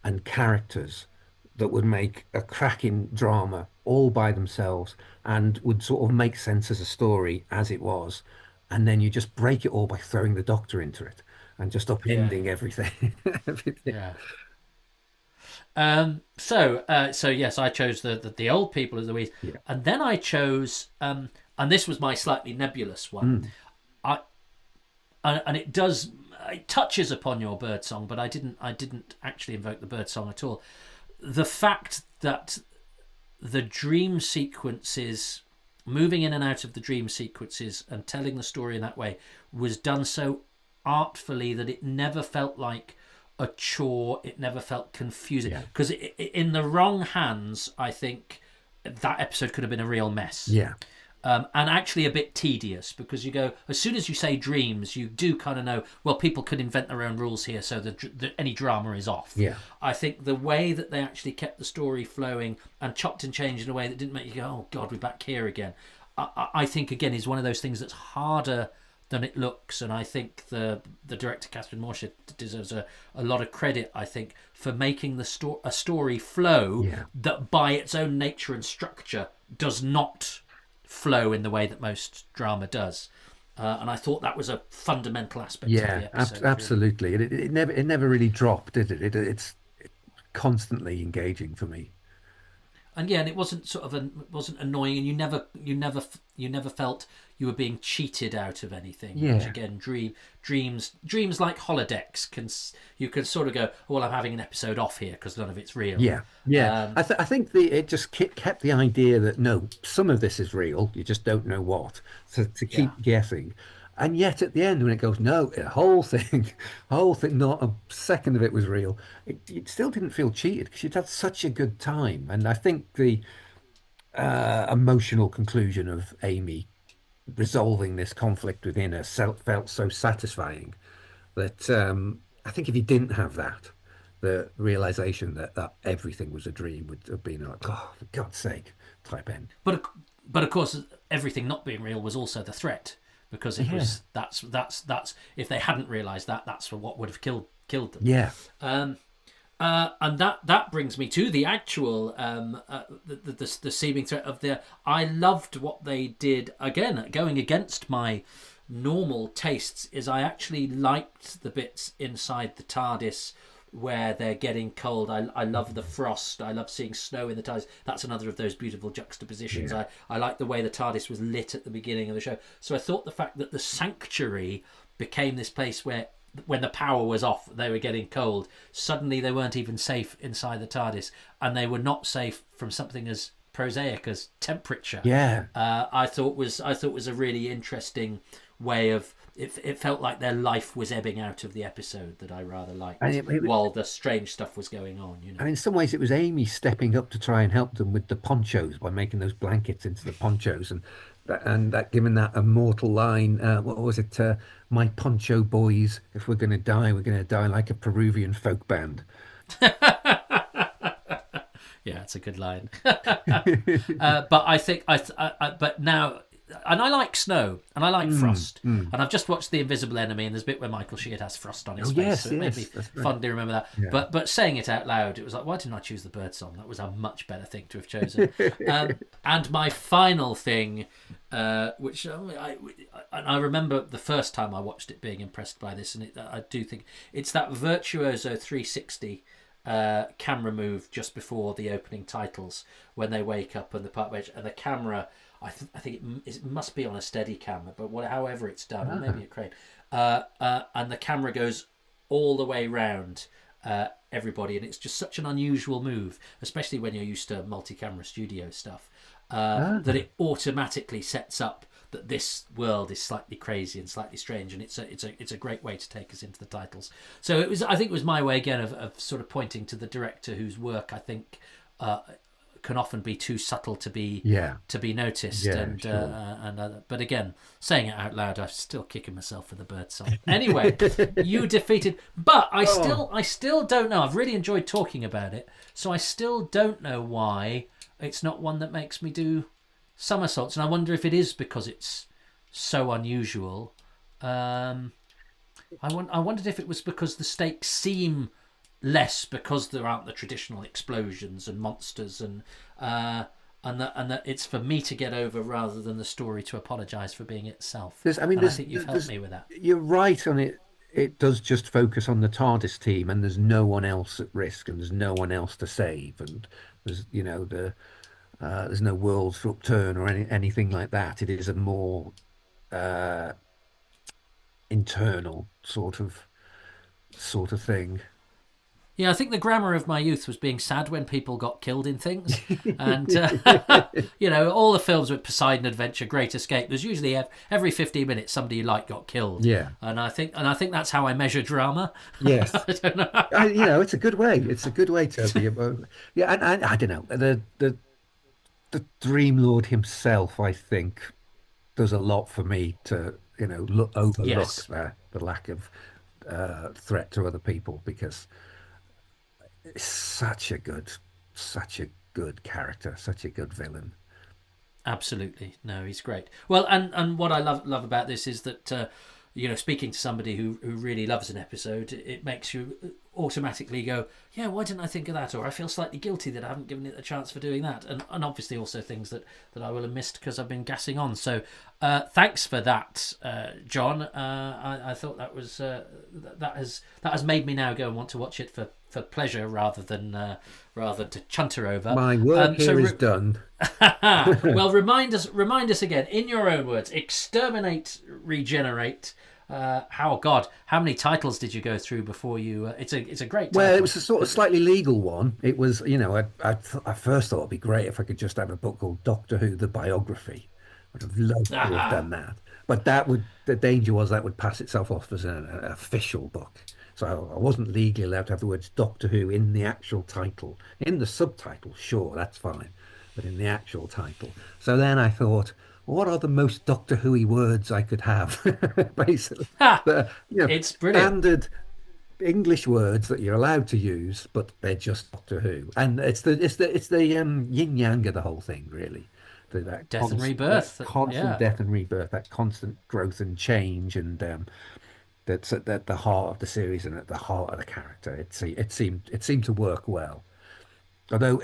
and characters that would make a cracking drama all by themselves and would sort of make sense as a story as it was. And then you just break it all by throwing the Doctor into it and just Yeah, upending everything. Everything. yeah. So yes, I chose the old people as the Weeds, Yeah. and then I chose and this was my slightly nebulous one. Mm. I and it touches upon your bird song, but I didn't actually invoke the bird song at all. The fact that the dream sequences, moving in and out of the dream sequences and telling the story in that way, was done so artfully that it never felt like a chore. It never felt confusing. Yeah. Because in the wrong hands, I think that episode could have been a real mess. Yeah. And actually a bit tedious, because you go, as soon as you say dreams, you do kind of know, well, people could invent their own rules here, so that any drama is off. Yeah. I think the way that they actually kept the story flowing and chopped and changed in a way that didn't make you go, oh God, we're back here again, I think again is one of those things that's harder than it looks. And I think the director Catherine Morshed deserves a lot of credit, I think, for making a story flow Yeah. that by its own nature and structure does not flow in the way that most drama does. And I thought that was a fundamental aspect of Yeah, the episode. Really. absolutely. It never really dropped, did it? It's constantly engaging for me. And yeah, and it wasn't it wasn't annoying, and you never felt you were being cheated out of anything. Which Yeah. again, dreams like holodecks you can sort of go, oh, well, I'm having an episode off here because none of it's real. Yeah, yeah. Um, I think it just kept the idea that no, some of this is real. You just don't know what. To yeah, keep guessing, and yet at the end when it goes, no, the whole thing, whole thing, not a second of it was real. It still didn't feel cheated because you'd had such a good time. And I think the emotional conclusion of Amy resolving this conflict within her felt so satisfying that I think if you didn't have that, the realization that everything was a dream would have been like, oh, for God's sake, type end. but of course, everything not being real was also the threat, because it Yeah, was that's if they hadn't realised that, that's what would have killed them. yeah, Um, and that brings me to the actual the seeming threat of the. I loved what they did again, going against my normal tastes. Is I actually liked the bits inside the TARDIS where they're getting cold. I love the frost. I love seeing snow in the TARDIS. That's another of those beautiful juxtapositions. yeah, I like the way the TARDIS was lit at the beginning of the show. So I thought the fact that the sanctuary became this place where when the power was off, they were getting cold. Suddenly, they weren't even safe inside the TARDIS, and they were not safe from something as prosaic as temperature. yeah. I thought was a really interesting way of it. It felt like their life was ebbing out of the episode that I rather And liked, while the strange stuff was going on. and in some ways, it was Amy stepping up to try and help them with the ponchos by making those blankets into the ponchos, and that giving that immortal line. What was it? My poncho boys. If we're going to die, we're going to die like a Peruvian folk band. Yeah, it's a good line. But I think but now, and I like snow and I like frost, Mm. and I've just watched The Invisible Enemy, and there's a bit where Michael Sheard has frost on Oh his face, yes, so it made yes, me that's right. fondly remember that. Yeah. But saying it out loud, it was like, why didn't I choose the bird song? That was a much better thing to have chosen. And my final thing, which I remember the first time I watched it being impressed by this, and I do think it's that virtuoso 360 camera move just before the opening titles, when they wake up and the part where and the camera, I think it must be on a steady camera, but however it's done, or maybe a crane, and the camera goes all the way round everybody, and it's just such an unusual move, especially when you're used to multi-camera studio stuff, Ah, that it automatically sets up that this world is slightly crazy and slightly strange, and it's a great way to take us into the titles. So I think it was my way again of sort of pointing to the director whose work I think can often be too subtle Yeah, to be noticed. yeah, sure. But again, saying it out loud, I'm still kicking myself for the bird song. Anyway, you defeated, but Oh, I still don't know. I've really enjoyed talking about it, so I still don't know why it's not one that makes me do somersaults, and I wonder if it is because it's so unusual. Um, I wondered if it was because the stakes seem less because there aren't the traditional explosions and monsters and that it's for me to get over rather than the story to apologise for being itself. I mean, And I think you've helped me with that. you're right on it. It does just focus on the TARDIS team, and there's no one else at risk, and there's no one else to save, and there's no worlds to upturn or anything like that. It is a more uh, internal sort of thing. Yeah, I think the grammar of my youth was being sad when people got killed in things, and all the films with Poseidon Adventure, Great Escape. There's usually every 15 minutes somebody you like got killed, Yeah. and I think that's how I measure drama. Yes. I don't know. It's a good way. It's a good way, Toby. Yeah, and I don't know. The Dream Lord himself, I think, does a lot for me to, overlook Yes, the lack of threat to other people because it's such a good character, such a good villain. absolutely. No, he's great. Well, and what I love about this is that speaking to somebody who really loves an episode, it makes you automatically go, yeah, why didn't I think of that? Or I feel slightly guilty that I haven't given it a chance for doing that. And obviously also things that I will have missed because I've been gassing on. So thanks for that, John. I thought that was that has made me now go and want to watch it for pleasure rather than to chunter over. My work So here is done. well, remind us again in your own words. Exterminate, regenerate. How many titles did you go through before you? It's a great Well, it title. was a sort of slightly legal one. It was, I first thought it'd be great if I could just have a book called Doctor Who, the biography. I'd have loved to have done that. But the danger was that would pass itself off as an official book. So I wasn't legally allowed to have the words Doctor Who in the actual title. In the subtitle, sure, that's fine. But in the actual title. So then I thought, what are the most Doctor Who-y words I could have? Basically, Ha! the, It's brilliant. standard English words that you're allowed to use, but they're just Doctor Who, and it's the yin yang of the whole thing, really. Death and That rebirth. constant Yeah, death and rebirth, that constant growth and change, and that's at the heart of the series and at the heart of the character. It seemed to work well. Although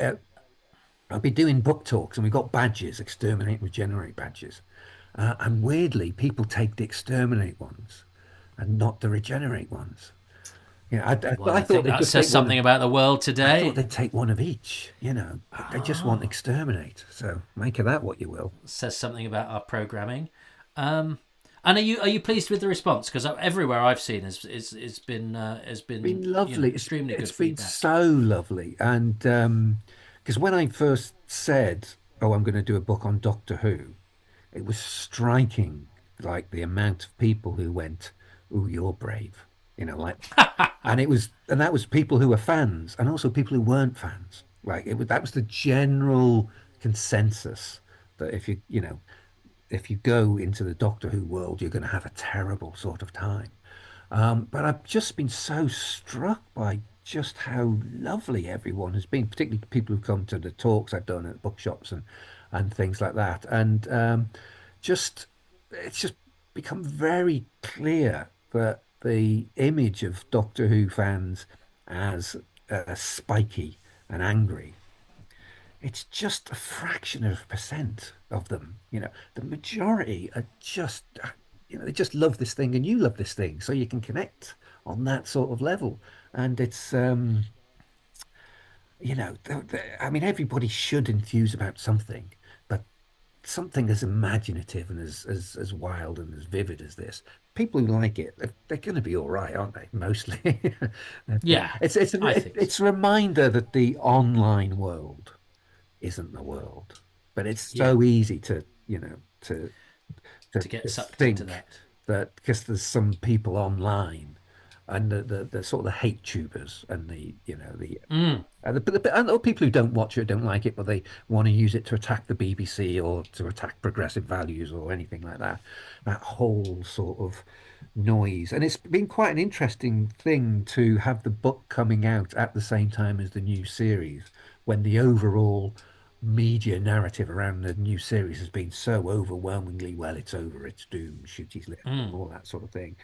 I'll be doing book talks, and we've got badges, exterminate and regenerate badges, and weirdly, people take the exterminate ones and not the regenerate ones. well, I I thought think they'd that just says take one. something about the world I thought today. they'd take one of each. They just want exterminate. So make of that what you will. Says something about our programming. Um, and are you pleased with the response? Because everywhere I've seen has been Been lovely. extremely It's good been feedback. so lovely. And because when I first said, "Oh, I'm going to do a book on Doctor Who," it was striking, like the amount of people who went, "Oh, you're brave," like. And that was people who were fans and also people who weren't fans. Like that was the general consensus that if you go into the Doctor Who world, you're going to have a terrible sort of time. But I've just been so struck by just how lovely everyone has been, particularly people who come to the talks I've done at bookshops and things like that. And just it's just become very clear that the image of Doctor Who fans as spiky and angry, it's just a fraction of a percent of them. The majority are just, they just love this thing and you love this thing. So you can connect on that sort of level. And it's, I mean, everybody should enthuse about something, but something as imaginative and as wild and as vivid as this. People who like it, they're going to be all right, aren't they? Mostly. Yeah, I think so. It's a reminder that the online world isn't the world. But it's Yeah, so easy to, to to get to sucked into think that. that because there's some people online and the sort of the hate tubers and the you know the Mm, and other people who don't watch it, don't like it, but they want to use it to attack the BBC or to attack progressive values or anything like that. That whole sort of noise. And it's been quite an interesting thing to have the book coming out at the same time as the new series, when the overall media narrative around the new series has been so overwhelmingly, well, it's over, it's doomed, Shooty's left, and mm. all that sort of thing,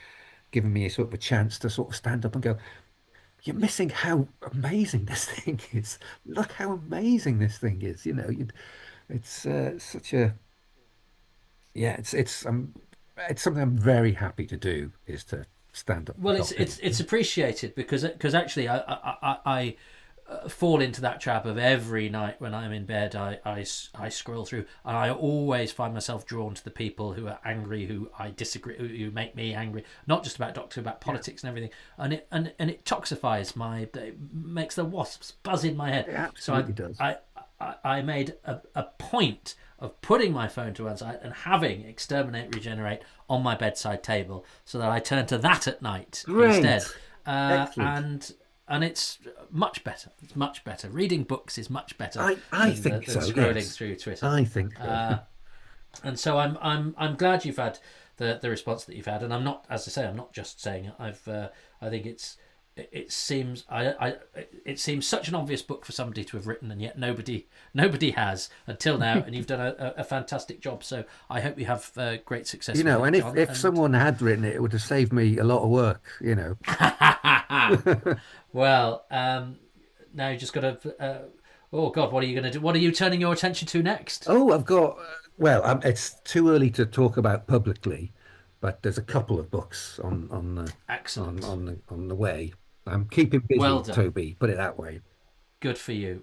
giving me a sort of a chance to sort of stand up and go, you're missing how amazing this thing is. Look how amazing this thing is. It's such a yeah. It's something I'm very happy to do is to stand up Well, and it's talk. it's it's appreciated because actually I fall into that trap of every night when I'm in bed I scroll through, and I always find myself drawn to the people who are angry, who I disagree, who make me angry, not just about Doctor, about Yeah, politics and everything, and it toxifies it makes the wasps buzz in my head. it So absolutely does. I made a point of putting my phone to one side and having Exterminate Regenerate on my bedside table, so that I turn to that at night instead. Great. Excellent. And it's much better. It's much better. Reading books is much better I than think so. scrolling Yes, through Twitter. I think so. And so I'm glad you've had the response that you've had. And I'm not, as I say, I'm not just saying it. I think it seems it seems such an obvious book for somebody to have written, and yet nobody has until now, and you've done a fantastic job. So I hope you have great success with it, And if John. if someone had written it, it would have saved me a lot of work. And well, now you just got to. Oh God, what are you going to do? What are you turning your attention to next? Oh, I've got, well, it's too early to talk about publicly, but there's a couple of books Excellent. on the way. I'm keeping Well busy, done. Toby, put it that way. Good for you.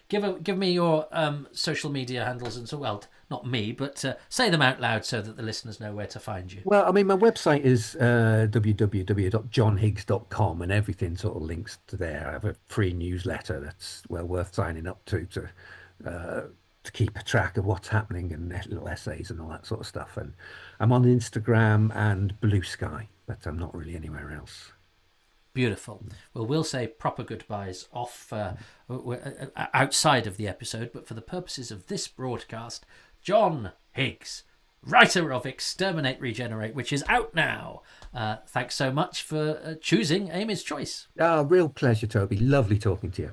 Give me your social media handles and so, well, not me, but say them out loud so that the listeners know where to find you. Well, I mean, my website is www.johnhiggs.com, and everything sort of links to there. I have a free newsletter that's well worth signing up uh, to keep a track of what's happening, and little essays and all that sort of stuff. And I'm on Instagram and Blue Sky, but I'm not really anywhere else. Beautiful. Well, we'll say proper goodbyes off outside of the episode, but for the purposes of this broadcast, John Higgs, writer of Exterminate Regenerate, which is out now. Thanks so much for choosing Amy's Choice. Ah, real pleasure, Toby. Lovely talking to you.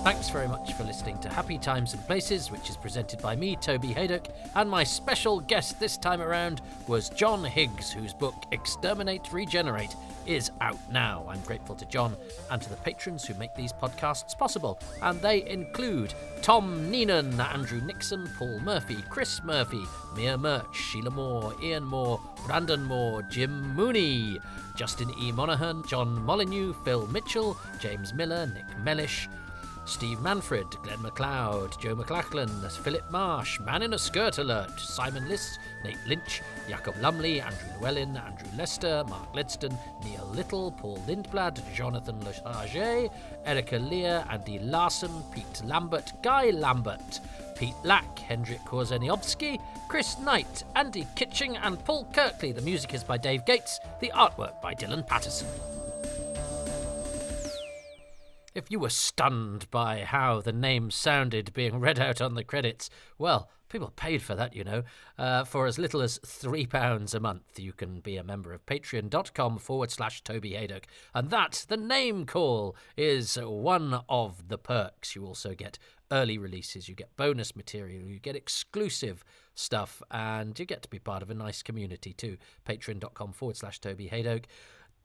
Thanks very much for listening to Happy Times and Places, which is presented by me, Toby Hadoke, and my special guest this time around was John Higgs, whose book Exterminate Regenerate is out now. I'm grateful to John and to the patrons who make these podcasts possible, and they include Tom Neenan, Andrew Nixon, Paul Murphy, Chris Murphy, Mia Murch, Sheila Moore, Ian Moore, Brandon Moore, Jim Mooney, Justin E. Monaghan, John Molyneux, Phil Mitchell, James Miller, Nick Mellish, Steve Manfred, Glenn MacLeod, Joe McLachlan, Philip Marsh, Man in a Skirt Alert, Simon Liss, Nate Lynch, Jacob Lumley, Andrew Llewellyn, Andrew Lester, Mark Ledston, Neil Little, Paul Lindblad, Jonathan Lecharge, Erica Lear, Andy Larson, Pete Lambert, Guy Lambert, Pete Lack, Hendrik Korzeniowski, Chris Knight, Andy Kitching and Paul Kirkley. The music is by Dave Gates, the artwork by Dylan Patterson. If you were stunned by how the name sounded being read out on the credits, well, people paid for that, you know. For as little as £3 a month, you can be a member of patreon.com/Toby Hadoke. And that, the name call, is one of the perks. You also get early releases, you get bonus material, you get exclusive stuff, and you get to be part of a nice community too. Patreon.com/Toby Hadoke.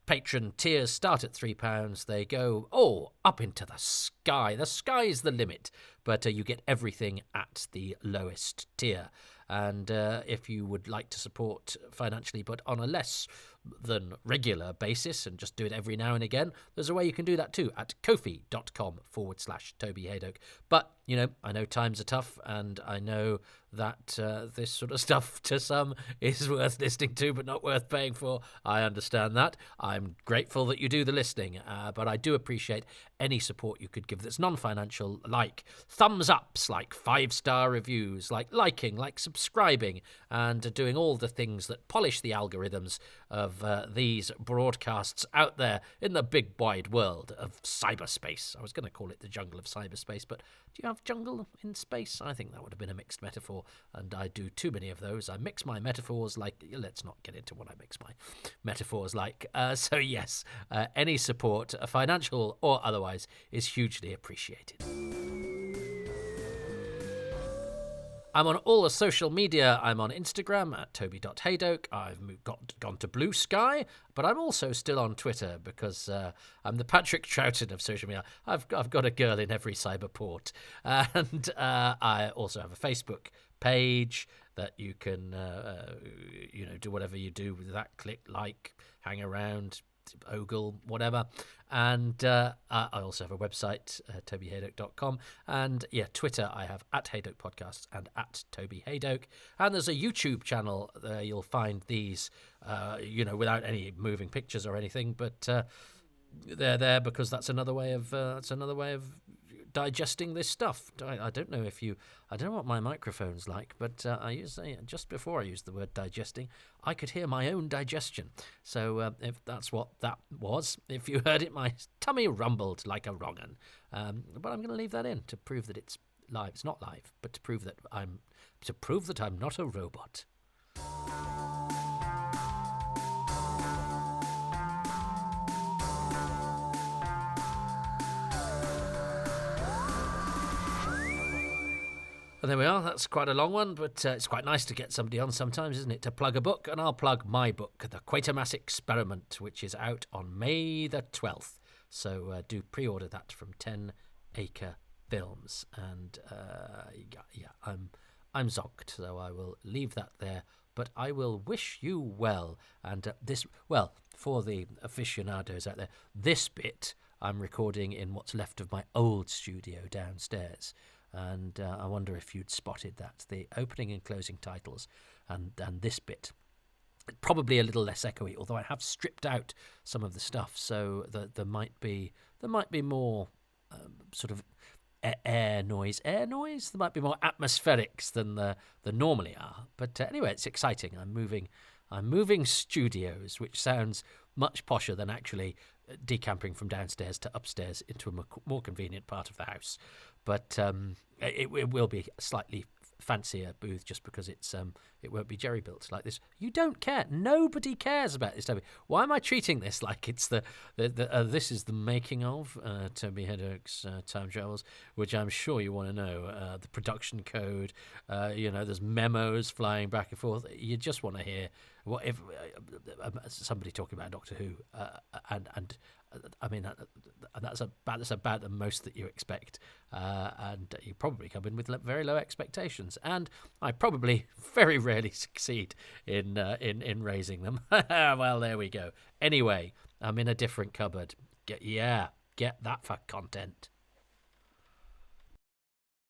Patron tiers start at £3. They go, up into the sky. The sky's the limit. But you get everything at the lowest tier. And if you would like to support financially, but on a less than regular basis and just do it every now and again, there's a way you can do that too at kofi.com/Toby Hadoke. But, I know times are tough, and I know that this sort of stuff to some is worth listening to but not worth paying for. I understand that. I'm grateful that you do the listening, but I do appreciate any support you could give that's non-financial, like thumbs ups, like 5-star reviews, like liking, like subscribing, and doing all the things that polish the algorithms of these broadcasts out there in the big wide world of cyberspace. I was going to call it the jungle of cyberspace, but do you have jungle in space? I think that would have been a mixed metaphor, and I do too many of those. I mix my metaphors like... Let's not get into what I mix my metaphors like. So yes, any support, financial or otherwise, is hugely appreciated. I'm on all the social media. I'm on Instagram at toby.hadoke. I've gone to Blue Sky, but I'm also still on Twitter because I'm the Patrick Troughton of social media. I've got a girl in every cyberport. And I also have a Facebook page that you can, do whatever you do with that. Click, like, hang around, ogle, whatever. And I also have a website, tobyhadoke.com. And Twitter, I have at Hadoke Podcasts and at Toby Hadoke. And there's a YouTube channel. You'll find these, without any moving pictures or anything. But they're there because that's another way of digesting this stuff. I don't know what my microphone's like, but just before I used the word digesting, I could hear my own digestion. So if that's what that was, if you heard it, my tummy rumbled like a wrong'un. But I'm going to leave that in to prove that it's live. It's not live, but to prove that I'm not a robot. And there we are. That's quite a long one, but it's quite nice to get somebody on sometimes, isn't it, to plug a book? And I'll plug my book, The Quatermass Experiment, which is out on May the 12th. So do pre-order that from 10 Acre Films. And I'm zonked, so I will leave that there. But I will wish you well. And for the aficionados out there, this bit I'm recording in what's left of my old studio downstairs. And I wonder if you'd spotted that. The opening and closing titles and this bit. Probably a little less echoey, although I have stripped out some of the stuff, so that there might be more sort of air noise. There might be more atmospherics than there normally are. But anyway, it's exciting. I'm moving studios, which sounds much posher than actually decamping from downstairs to upstairs into a more convenient part of the house. But it will be a slightly fancier booth just because it won't be jerry built like this. You don't care. Nobody cares about this, Toby. Why am I treating this like it's this is the making of Toby Hadoke's Time Travels, which I'm sure you want to know. The production code, there's memos flying back and forth. You just want to hear what if somebody talking about Doctor Who, and I mean that's about the most that you expect, and you probably come in with very low expectations, and I probably very rarely succeed in raising them. Well, there we go. Anyway, I'm in a different cupboard. Get that for content.